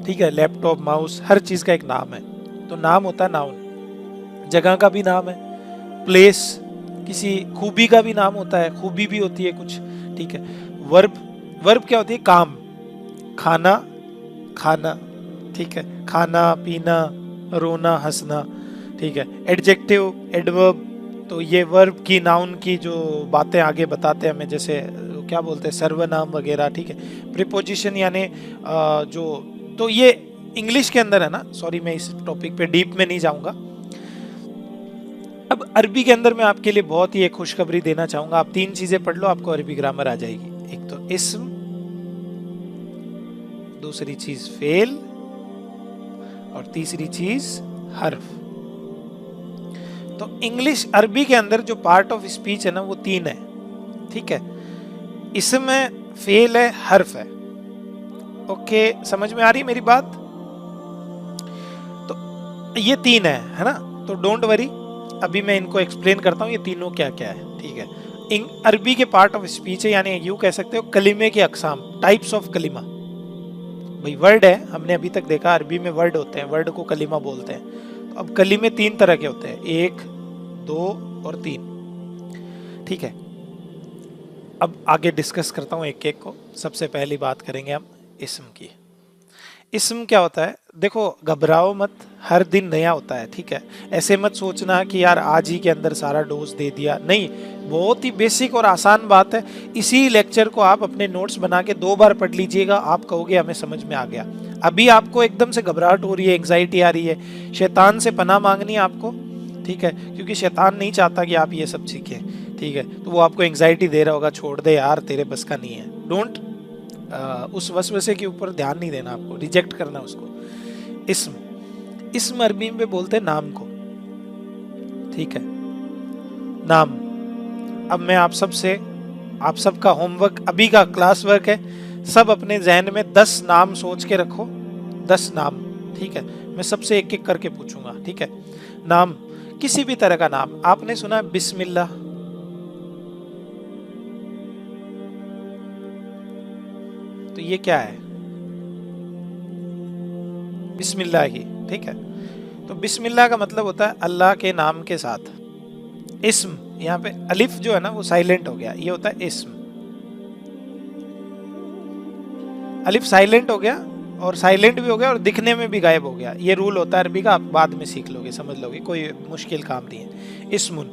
ठीक है। लैपटॉप, माउस, हर चीज का एक नाम है। तो नाम होता है नाउन। जगह का भी नाम है, प्लेस, किसी खूबी का भी नाम होता है, खूबी भी होती है कुछ, ठीक है। वर्ब, वर्ब क्या होती है? काम, खाना, खाना, ठीक है। खाना, पीना, रोना, हंसना, ठीक है। एडजेक्टिव, एडवर्ब, तो ये वर्ब की, नाउन की जो बातें आगे बताते हैं हमें, जैसे क्या बोलते हैं, सर्वनाम वगैरह, ठीक है। प्रीपोजिशन यानी जो, तो ये इंग्लिश के अंदर है ना, सॉरी मैं इस टॉपिक पे डीप में नहीं जाऊंगा। अब अरबी के अंदर मैं आपके लिए बहुत ही एक खुशखबरी देना चाहूंगा। आप 3 चीजें पढ़ लो, आपको अरबी ग्रामर आ जाएगी। एक तो इस्म, दूसरी चीज फेल, और तीसरी चीज हर्फ। तो इंग्लिश, अरबी के अंदर जो पार्ट ऑफ स्पीच है ना वो 3 है, ठीक है। इसमें फेल है, हर्फ है, ओके। समझ में आ रही मेरी बात? तो ये 3 है ना। तो डोंट वरी, अभी मैं इनको एक्सप्लेन करता हूँ ये तीनों क्या क्या है, ठीक है। अरबी के पार्ट ऑफ स्पीच है, यानी यूं कह सकते हो कलीमे के अकसाम, टाइप्स ऑफ कलीमा। भाई वर्ड है, हमने अभी तक देखा अरबी में वर्ड होते हैं, वर्ड को कलीमा बोलते हैं। तो अब कलीमे 3 तरह के होते हैं, 1, 2 और 3, ठीक है। अब आगे डिस्कस करता हूँ एक एक को। सबसे पहली बात करेंगे हम इस्म की। इस्म क्या होता है? देखो, घबराओ मत, हर दिन नया होता है, ठीक है। ऐसे मत सोचना कि यार आज ही के अंदर सारा डोज दे दिया, नहीं। बहुत ही बेसिक और आसान बात है। इसी लेक्चर को आप अपने नोट्स बना के 2 बार पढ़ लीजिएगा, आप कहोगे हमें समझ में आ गया। अभी आपको एकदम से घबराहट हो रही है, एंग्जाइटी आ रही है, शैतान से पनाह मांगनी है आपको, ठीक है। क्योंकि शैतान नहीं चाहता कि आप ये सब सीखें, ठीक है। तो वो आपको एंग्जाइटी दे रहा होगा, छोड़ दे यार तेरे बस का नहीं है। डोंट उस वसवसे के ऊपर ध्यान नहीं देना, आपको रिजेक्ट करना उसको। इस्म, इस्म अरबी में बोलते हैं नाम को, ठीक है। नाम। अब मैं आप सबका होमवर्क, अभी का क्लास वर्क है, सब अपने जहन में 10 नाम सोच के रखो, 10 नाम, ठीक है। मैं सबसे एक एक करके पूछूंगा, ठीक है। नाम, किसी भी तरह का नाम। आपने सुना है बिस्मिल्लाह? तो ये क्या है? बिस्मिल्लाह ही, ठीक है। तो बिस्मिल्लाह का मतलब होता है अल्लाह के नाम के साथ। इस्म, यहाँ पे अलिफ जो है ना वो साइलेंट हो गया, ये होता है इस्म। अलिफ साइलेंट हो गया, और साइलेंट भी हो गया और दिखने में भी गायब हो गया। ये रूल होता है अरबी का, आप बाद में सीख लोगे, समझ लोगे, कोई मुश्किल काम नहीं है। इस्मुन,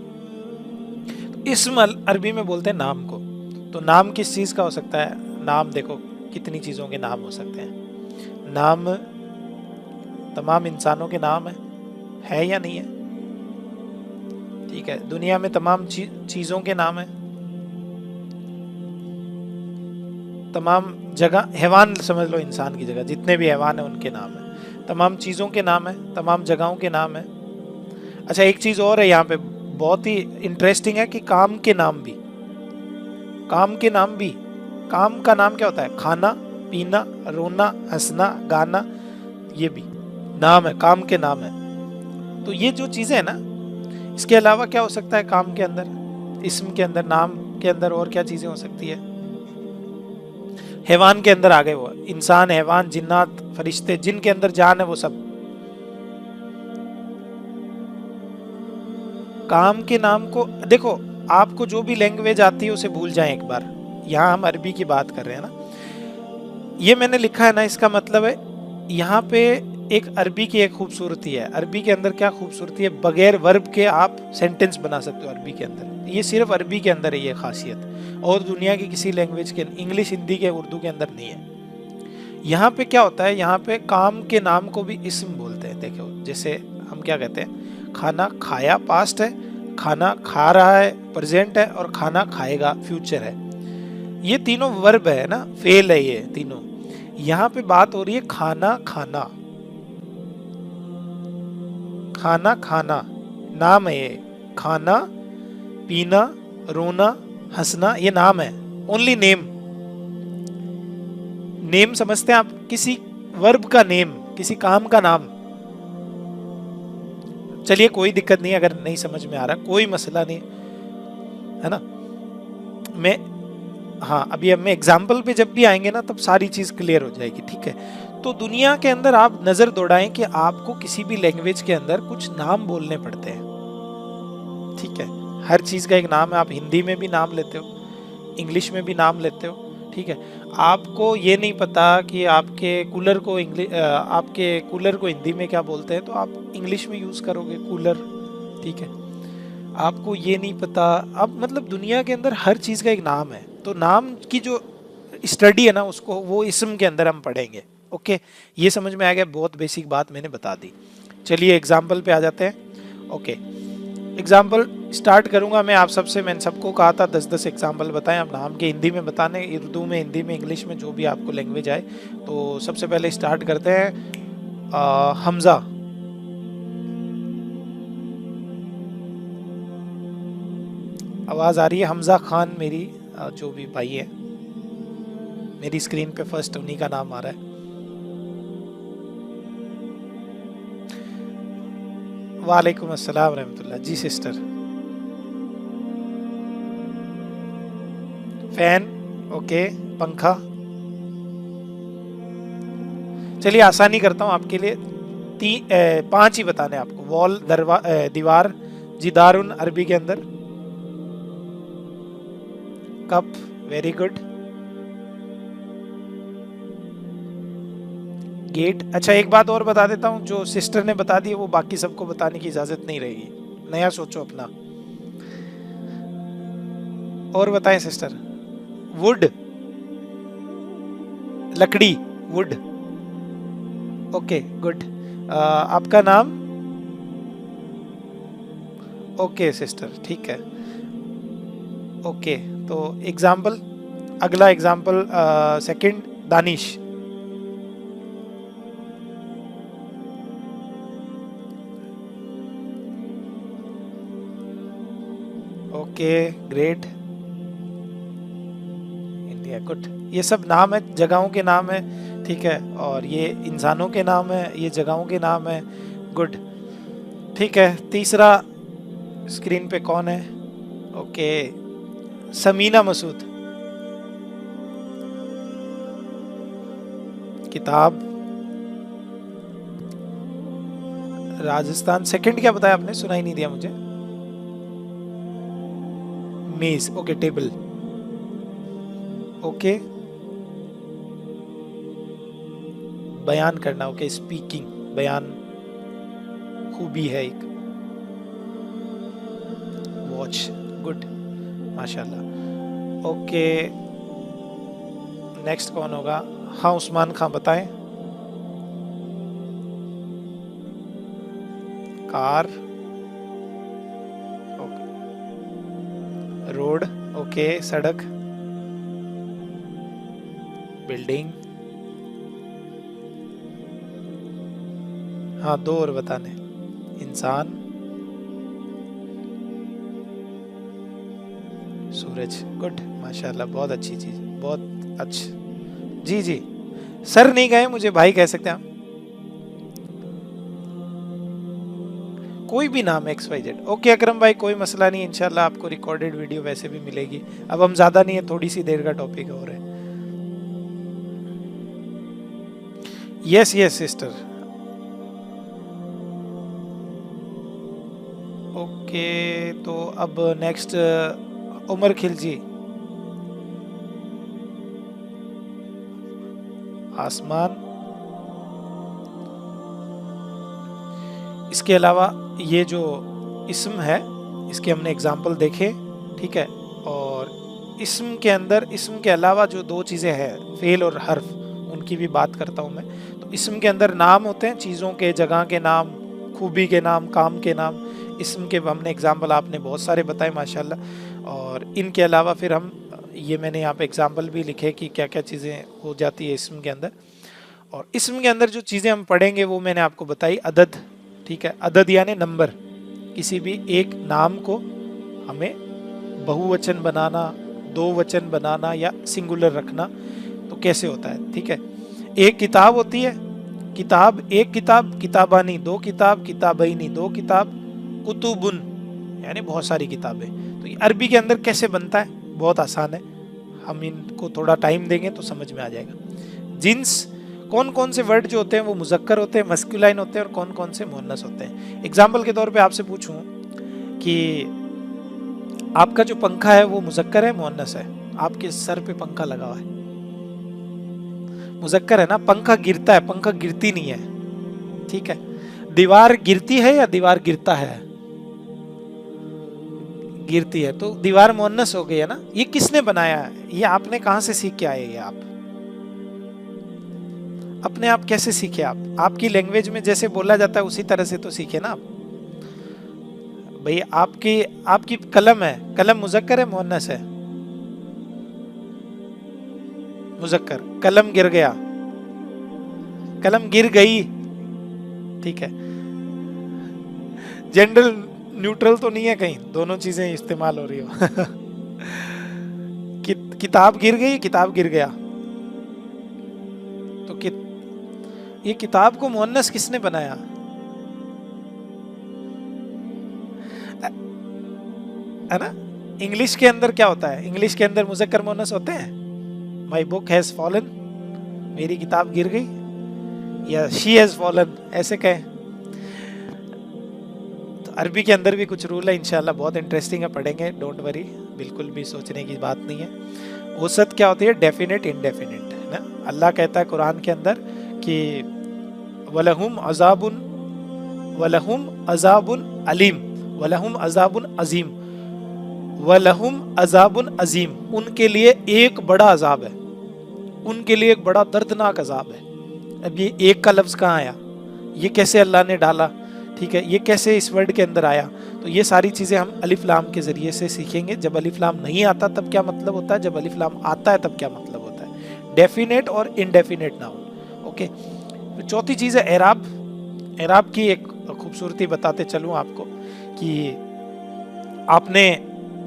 तो इस्म अरबी में बोलते हैं नाम को। तो नाम किस चीज का हो सकता है? नाम देखो कितनी चीजों के नाम हो सकते हैं। नाम तमाम इंसानों के नाम है या नहीं है? ठीक है। दुनिया में तमाम चीजों के नाम है, तमाम जगह, हैवान समझ लो इंसान की जगह, जितने भी हैवान है उनके नाम है। तमाम चीजों के नाम है, तमाम जगहों के नाम है। अच्छा, एक चीज और है यहाँ पे बहुत ही इंटरेस्टिंग है कि काम के नाम भी, काम के नाम भी। काम का नाम क्या होता है? खाना, पीना, रोना, हंसना, गाना, ये भी नाम है, काम के नाम है। तो ये जो चीजें है ना, इसके अलावा क्या हो सकता है काम के अंदर, इस्म के अंदर, नाम के अंदर और क्या चीजें हो सकती है? हैवान के अंदर आ गए वो, इंसान, हैवान, जिन्नात, फरिश्ते, जिनके अंदर जान है वो सब। काम के नाम को देखो, आपको जो भी लैंग्वेज आती है उसे भूल जाएं एक बार। यहाँ हम अरबी की बात कर रहे हैं ना। ये मैंने लिखा है ना, इसका मतलब है यहाँ पे एक अरबी की एक खूबसूरती है। अरबी के अंदर क्या खूबसूरती है, बगैर वर्ब के आप सेंटेंस बना सकते हो अरबी के अंदर। ये सिर्फ अरबी के अंदर है ये खासियत, और दुनिया की किसी लैंग्वेज के, इंग्लिश, हिंदी के, उर्दू के अंदर नहीं है। यहाँ पे क्या होता है, यहाँ पे काम के नाम को भी इस्म बोलते हैं। देखो जैसे हम क्या कहते हैं, खाना खाया पास्ट है, खाना खा रहा है प्रेजेंट है, और खाना खाएगा फ्यूचर है। ये तीनों वर्ब है ना, फेल है ये तीनों। यहाँ पे बात हो रही है खाना खाना, खाना खाना नाम है ये। खाना, पीना, रोना, हंसना, ये नाम है, ओनली नेम। नेम समझते हैं आप, किसी वर्ब का नेम, किसी काम का नाम। चलिए कोई दिक्कत नहीं, अगर नहीं समझ में आ रहा कोई मसला नहीं, है ना। मैं हाँ, अभी हम एग्जाम्पल पे जब भी आएंगे ना, तब सारी चीज क्लियर हो जाएगी, ठीक है। तो दुनिया के अंदर आप नजर दौड़ाएं कि आपको किसी भी लैंग्वेज के अंदर कुछ नाम बोलने पड़ते हैं, ठीक है। हर चीज का एक नाम है। आप हिंदी में भी नाम लेते हो, इंग्लिश में भी नाम लेते हो, ठीक है। आपको ये नहीं पता कि आपके कूलर को हिंदी में क्या बोलते हैं, तो आप इंग्लिश में यूज करोगे कूलर, ठीक है। आपको ये नहीं पता, अब मतलब दुनिया के अंदर हर चीज का एक नाम है। तो नाम की जो स्टडी है ना, उसको वो इसम के अंदर हम पढ़ेंगे। ओके, ये समझ में आ गया, बहुत बेसिक बात मैंने बता दी। चलिए एग्जाम्पल पे आ जाते हैं। ओके, एग्जाम्पल स्टार्ट करूंगा मैं आप सबसे। मैंने सबको कहा था 10-10 एग्जाम्पल बताएं आप नाम के, हिंदी में बताने, उर्दू में, हिंदी में, इंग्लिश में, जो भी आपको लैंग्वेज आए। तो सबसे पहले स्टार्ट करते हैं। हमजा, आवाज आ रही है? हमजा खान मेरी जो भी भाई है, मेरी स्क्रीन पे फर्स्ट उन्हीं का नाम आ रहा है। वालेकुम अस्सलाम रहमतुल्लाह। जी सिस्टर। Fan, okay. पंखा, चलिए आसानी करता हूँ आपके लिए, 5 ही बताने आपको। वॉल, दीवार, जिदारुन अरबी के अंदर, कप, वेरी गुड। गेट, अच्छा एक बात और बता देता हूँ, जो सिस्टर ने बता दी है वो बाकी सबको बताने की इजाजत नहीं रहेगी, नया सोचो अपना। और बताएं सिस्टर। वुड, लकड़ी, वुड, ओके गुड। आपका नाम? ओके सिस्टर, ठीक है। ओके, तो एग्जाम्पल, अगला example second, Danish. Okay great, India, good. ये सब नाम है, जगहों के नाम है, ठीक है। और ये इंसानों के नाम है, ये जगहों के नाम है, गुड, ठीक है। तीसरा स्क्रीन पे कौन है? ओके, समीना मसूद। किताब, राजस्थान। सेकंड क्या बताया आपने, सुनाई नहीं दिया मुझे। मेज, ओके, टेबल, ओके। बयान करना, ओके, स्पीकिंग, बयान, खूबी है एक। वॉच, गुड, माशाल्लाह। ओके, नेक्स्ट कौन होगा? हाँ उस्मान खां, बताएं। Car, okay. Road, okay. सड़क, बिल्डिंग, हाँ 2 और बताने। इंसान, सूरज, गुड, माशाल्लाह, बहुत अच्छी चीज, बहुत अच्छा। जी जी, सर नहीं गए, मुझे भाई कह सकते हैं आप। कोई भी नाम XYZ, ओके अकरम भाई, कोई मसला नहीं, इंशाल्लाह आपको रिकॉर्डेड वीडियो वैसे भी मिलेगी। अब हम ज्यादा नहीं है, थोड़ी सी देर का टॉपिक और है। Yes yes sister. ओके, तो अब नेक्स्ट उमर खिलजी। आसमान। इसके अलावा ये जो इस्म है इसके हमने एग्जाम्पल देखे, ठीक है। और इस्म के अंदर, इस्म के अलावा जो दो चीज़ें हैं फेल और हर्फ, उनकी भी बात करता हूँ मैं। तो इस्म के अंदर नाम होते हैं, चीज़ों के, जगह के नाम, खूबी के नाम, काम के नाम। इस्म के हमने एग्जाम्पल आपने बहुत सारे बताए माशाल्लाह। और इनके अलावा फिर हम, ये मैंने यहाँ पे एग्जाम्पल भी लिखे कि क्या क्या चीज़ें हो जाती है इस्म के अंदर। और इस्म के अंदर जो चीज़ें हम पढ़ेंगे वो मैंने आपको बताई, अदद, ठीक है। अदद यानी नंबर। किसी भी एक नाम को हमें बहुवचन बनाना, दो वचन बनाना या सिंगुलर रखना तो कैसे होता है, ठीक है। एक किताब होती है, किताब, एक किताब, किताबानी, दो किताब, किताबैनी, दो किताब, कुतुबुन यानी बहुत सारी किताबें। तो ये अरबी के अंदर कैसे बनता है, बहुत आसान है, हम इनको थोड़ा टाइम देंगे तो समझ में आ जाएगा। जिन्स, कौन कौन से वर्ड जो होते हैं वो मुज़क्कर होते हैं, मस्कुलाइन होते हैं, और कौन कौन से मुअन्नस होते हैं। एग्जाम्पल के तौर पे आपसे पूछूं कि आपका जो पंखा है वो मुज़क्कर है मुअन्नस है? आपके सर पे पंखा लगा हुआ है, मुज़क्कर है ना। पंखा गिरता है, पंखा गिरती नहीं है, ठीक है। दीवार गिरती है या दीवार गिरता है? गिरती है, तो दीवार मुअन्नस हो गई है ना। ये किसने बनाया है? ये आपने कहां से सीख के आए? ये आप अपने आप कैसे सीखे? आप आपकी लैंग्वेज में जैसे बोला जाता है उसी तरह से तो सीखे ना आप भाई। आपकी आपकी कलम है, कलम मुज़क्कर है मुअन्नस है? मुज़क्कर। कलम गिर गया, कलम गिर गई, ठीक है। जनरल न्यूट्रल तो नहीं है कहीं, दोनों चीजें इस्तेमाल हो रही हो। किताब गिर गई, किताब गिर गया, तो ये किताब को मुअन्नस किसने बनाया? है ना। इंग्लिश के अंदर क्या होता है? इंग्लिश के अंदर मुज़क्कर मुअन्नस होते हैं। माई बुक हैज फॉलन, मेरी किताब गिर गई, या शी हैज फॉलन, ऐसे कहें। तो अरबी के अंदर भी कुछ रूल है, इंशाल्लाह बहुत इंटरेस्टिंग है, पढ़ेंगे, डोंट वरी, बिल्कुल भी सोचने की बात नहीं है। वसत क्या होती है? डेफिनेट, इनडेफिनेट, है ना। अल्लाह कहता है कुरान के अंदर कि वलहुम अज़ाबुन, वलहुम अज़ाबुन अलीम, वलहुम अज़ाबुन अजीम, वलहुम अज़ाबुन अजीम, उनके लिए एक बड़ा अजाब है, उनके लिए एक बड़ा दर्दनाक अजाब है। अब ये एक का लफ्ज़ कहाँ आया? ये कैसे अल्लाह ने डाला, ठीक है। ये कैसे इस वर्ड के अंदर आया? तो ये सारी चीज़ें हम अलिफ लाम के ज़रिए से सीखेंगे। जब अलिफ लाम नहीं आता तब क्या मतलब होता है, जब अलिफ लाम आता है तब क्या मतलब होता है, डेफिनेट और इनडेफिनेट नाउन, ओके। चौथी चीज़ है एराब। एराब की एक खूबसूरती बताते चलूँ आपको कि आपने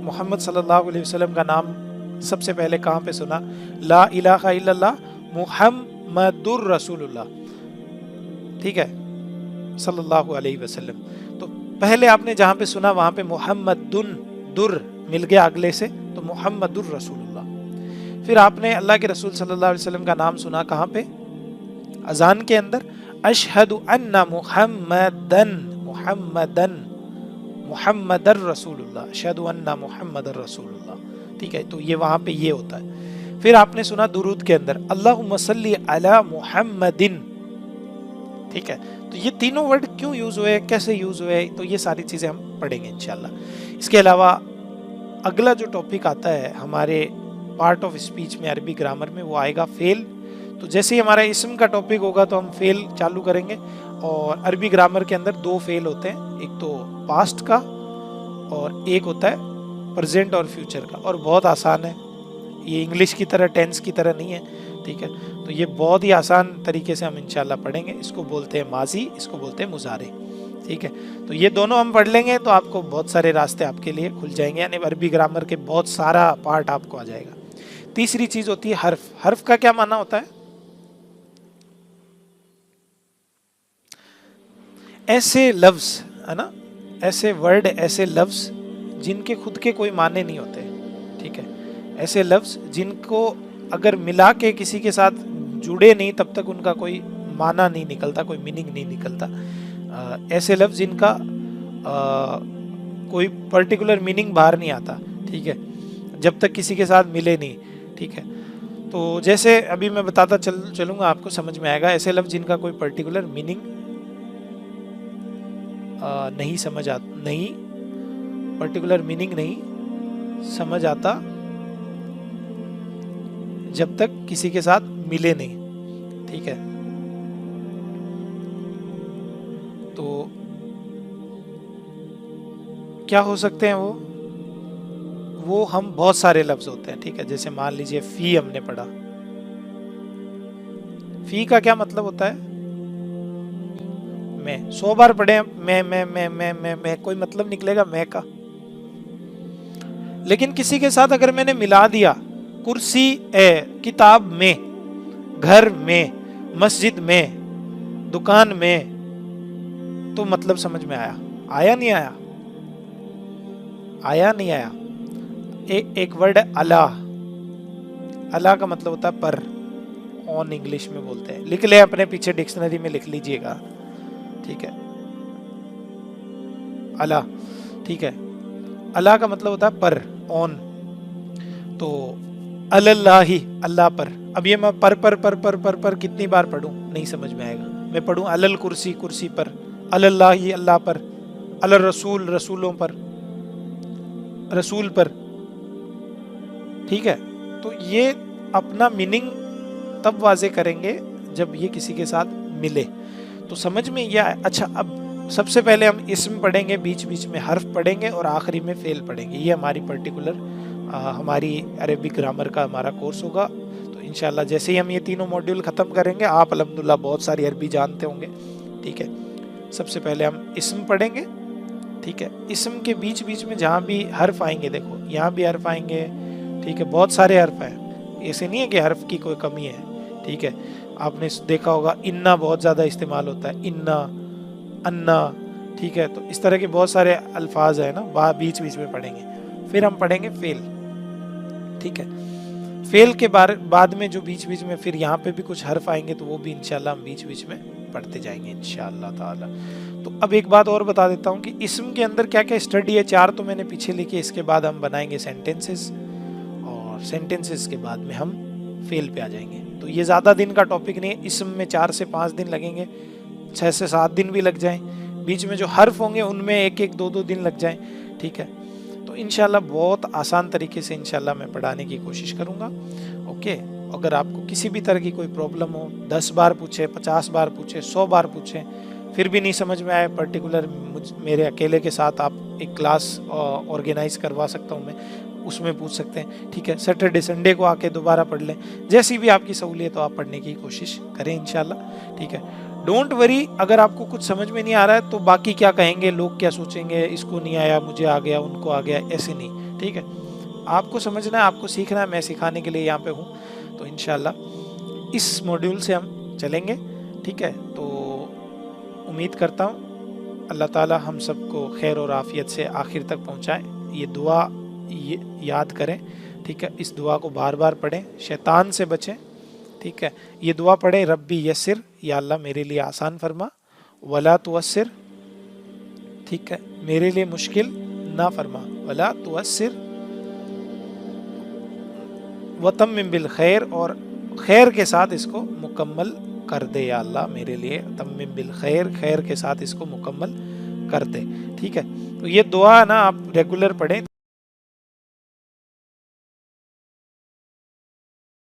मोहम्मद सल्लल्लाहु अलैहि वसल्लम का नाम सबसे पहले कहाँ पे सुना? ला इलाहा इल्लल्लाह मुहम्मदुर रसूलुल्लाह, ठीक है, सल्लल्लाहु अलैहि वसल्लम। तो पहले आपने जहाँ पे सुना वहाँ पे मुहम्मदुन, दुर मिल गया अगले से, तो मुहम्मदुर रसूलुल्लाह। फिर आपने अल्लाह के रसूल सल्लल्लाहु अलैहि वसल्लम का नाम सुना कहाँ पे? अजान के अंदर, अशहदु अन्ना मुहम्मदन, मुहम्मदन, मुहम्मदर रसूलुल्लाह, अशहदु अन्ना मुहम्मदर रसूलुल्लाह, ठीक है। तो ये वहाँ पे ये होता है। फिर आपने सुना दुरूद के अंदर, अल्लाहुम्मा सल्ली अला मुहम्मदिन, ठीक है। तो ये तीनों वर्ड क्यों यूज हुए, कैसे यूज हुए, तो ये सारी चीजें हम पढ़ेंगे इंशाल्लाह। इसके अलावा अगला जो टॉपिक आता है हमारे पार्ट ऑफ स्पीच में, अरबी ग्रामर में, वो आएगा फेल। तो जैसे ही हमारा इस्म का टॉपिक होगा तो हम फेल चालू करेंगे। और अरबी ग्रामर के अंदर दो फेल होते हैं, एक तो पास्ट का और एक होता है प्रेजेंट और फ्यूचर का, और बहुत आसान है ये, इंग्लिश की तरह टेंस की तरह नहीं है, ठीक है। तो ये बहुत ही आसान तरीके से हम इंशाल्लाह पढ़ेंगे। इसको बोलते हैं माजी, इसको बोलते हैं मुजारे, ठीक है। तो ये दोनों हम पढ़ लेंगे तो आपको बहुत सारे रास्ते आपके लिए खुल जाएंगे, यानी अरबी ग्रामर के बहुत सारा पार्ट आपको आ जाएगा। तीसरी चीज होती है हर्फ। हर्फ का क्या माना होता है? ऐसे लफ्ज, है ना, ऐसे वर्ड, ऐसे लफ्ज जिनके खुद के कोई माने नहीं होते, ठीक है। ऐसे लफ्ज जिनको अगर मिला के किसी के साथ जुड़े नहीं तब तक उनका कोई माना नहीं निकलता, कोई मीनिंग नहीं निकलता। ऐसे लफ्ज जिनका कोई पर्टिकुलर मीनिंग बाहर नहीं आता, ठीक है, जब तक किसी के साथ मिले नहीं, ठीक है। तो जैसे अभी मैं बताता चलूँगा, आपको समझ में आएगा। ऐसे लफ्ज़ जिनका कोई पर्टिकुलर मीनिंग नहीं पर्टिकुलर मीनिंग नहीं समझ आता जब तक किसी के साथ मिले नहीं, ठीक है। तो क्या हो सकते हैं वो हम बहुत सारे लफ्ज होते हैं, ठीक है। जैसे मान लीजिए फी हमने पढ़ा, फी का क्या मतलब होता है? मैं 100 बार पढ़े मैं कोई मतलब निकलेगा मैं का। लेकिन किसी के साथ अगर मैंने मिला दिया, कुर्सी किताब में, घर में, मस्जिद में, दुकान में, तो मतलब समझ में आया नहीं आया? आया नहीं आया? एक वर्ड है अल्लाह। अल्लाह का मतलब होता है पर, ऑन इंग्लिश में बोलते हैं। लिख ले, अपने पीछे डिक्शनरी में लिख लीजिएगा, ठीक है। अल्लाह, ठीक है। अल्लाह का मतलब होता है पर, ऑन। तो अल्लाही, अल्लाह पर। अब ये मैं पर कितनी बार पढ़ूं, नहीं समझ में आएगा। मैं पढ़ूं अलल कुर्सी, कुर्सी पर, अल्लाही, अल्लाह पर, अल रसूल, रसूलों पर, रसूल पर, ठीक है। तो ये अपना मीनिंग तब वाजे करेंगे जब ये किसी के साथ मिले, तो समझ में ये आए। अच्छा, अब सबसे पहले हम इसम पढ़ेंगे, बीच बीच में हर्फ पढ़ेंगे और आखिरी में फेल पढ़ेंगे। ये हमारी पर्टिकुलर हमारी अरेबिक ग्रामर का हमारा कोर्स होगा। तो इंशाल्लाह जैसे ही हम ये तीनों मॉड्यूल ख़त्म करेंगे, आप अल्हम्दुलिल्लाह बहुत सारी अरबी जानते होंगे, ठीक है। सबसे पहले हम इसम पढ़ेंगे, ठीक है। इसम के बीच बीच में जहाँ भी हर्फ आएंगे, देखो यहाँ भी हर्फ आएंगे, ठीक है। बहुत सारे हर्फ हैं, ऐसे नहीं है कि हर्फ की कोई कमी है, ठीक है। आपने देखा होगा इन्ना बहुत ज़्यादा इस्तेमाल होता है, इन्ना, अन्ना, ठीक है। तो इस तरह के बहुत सारे अल्फाज है ना, बीच बीच में पढ़ेंगे। फिर हम पढ़ेंगे फेल, ठीक है। फेल के बाद में जो बीच बीच में फिर यहाँ पे भी कुछ हर्फ आएंगे, तो वो भी इंशाल्लाह हम बीच बीच में पढ़ते जाएंगे इंशाल्लाह ताला। तो अब एक बात और बता देता हूँ कि इसम के अंदर क्या क्या स्टडी है। 4 तो मैंने पीछे लिखे, इसके बाद हम बनाएंगे सेंटेंसेस, और सेंटेंसेस के बाद में हम फेल पे आ जाएंगे। तो ये ज़्यादा दिन का टॉपिक नहीं है। इसम में 4 से 5 दिन लगेंगे, 6 से 7 दिन भी लग जाएं। बीच में जो हर्फ होंगे उनमें 1-1, 2-2 दिन लग जाएं, ठीक है। तो इंशाल्लाह बहुत आसान तरीके से इंशाल्लाह मैं पढ़ाने की कोशिश करूँगा, ओके। अगर आपको किसी भी तरह की कोई प्रॉब्लम हो, 10 बार पूछे, 50 बार पूछे, 100 बार पूछे, फिर भी नहीं समझ में आए, पर्टिकुलर मेरे अकेले के साथ आप एक क्लास ऑर्गेनाइज करवा सकता हूँ मैं, उसमें पूछ सकते हैं, ठीक है। सैटरडे संडे को आके दोबारा पढ़ लें, जैसी भी आपकी सहूलियत हो आप पढ़ने की कोशिश करें इंशाल्लाह, ठीक है। डोंट वरी, अगर आपको कुछ समझ में नहीं आ रहा है तो बाकी क्या कहेंगे, लोग क्या सोचेंगे, इसको नहीं आया, मुझे आ गया, उनको आ गया, ऐसे नहीं, ठीक है। आपको समझना है, आपको सीखना है, मैं सिखाने के लिए यहाँ पे हूँ। तो इंशाल्लाह इस मॉड्यूल से हम चलेंगे, ठीक है। तो उम्मीद करता हूँ अल्लाह ताला हम सबको खैर और आफियत से आखिर तक पहुँचाए। ये दुआ याद करें, ठीक है। इस दुआ को बार बार पढ़ें, शैतान से बचें, ठीक है। ये दुआ पढ़ें, रब्बी यस्सिर, या अल्लाह मेरे लिए आसान फरमा, वला तुअस्सिर, ठीक है, मेरे लिए मुश्किल ना फरमा, वला तुअस्सिर, वतम्मिम बिल खैर, और खैर के साथ इसको मुकम्मल कर दे या अल्लाह मेरे लिए, तम्मिम बिल खैर, खैर के साथ इसको मुकम्मल कर दे, ठीक है। तो ये दुआ ना आप रेगुलर पढ़ें।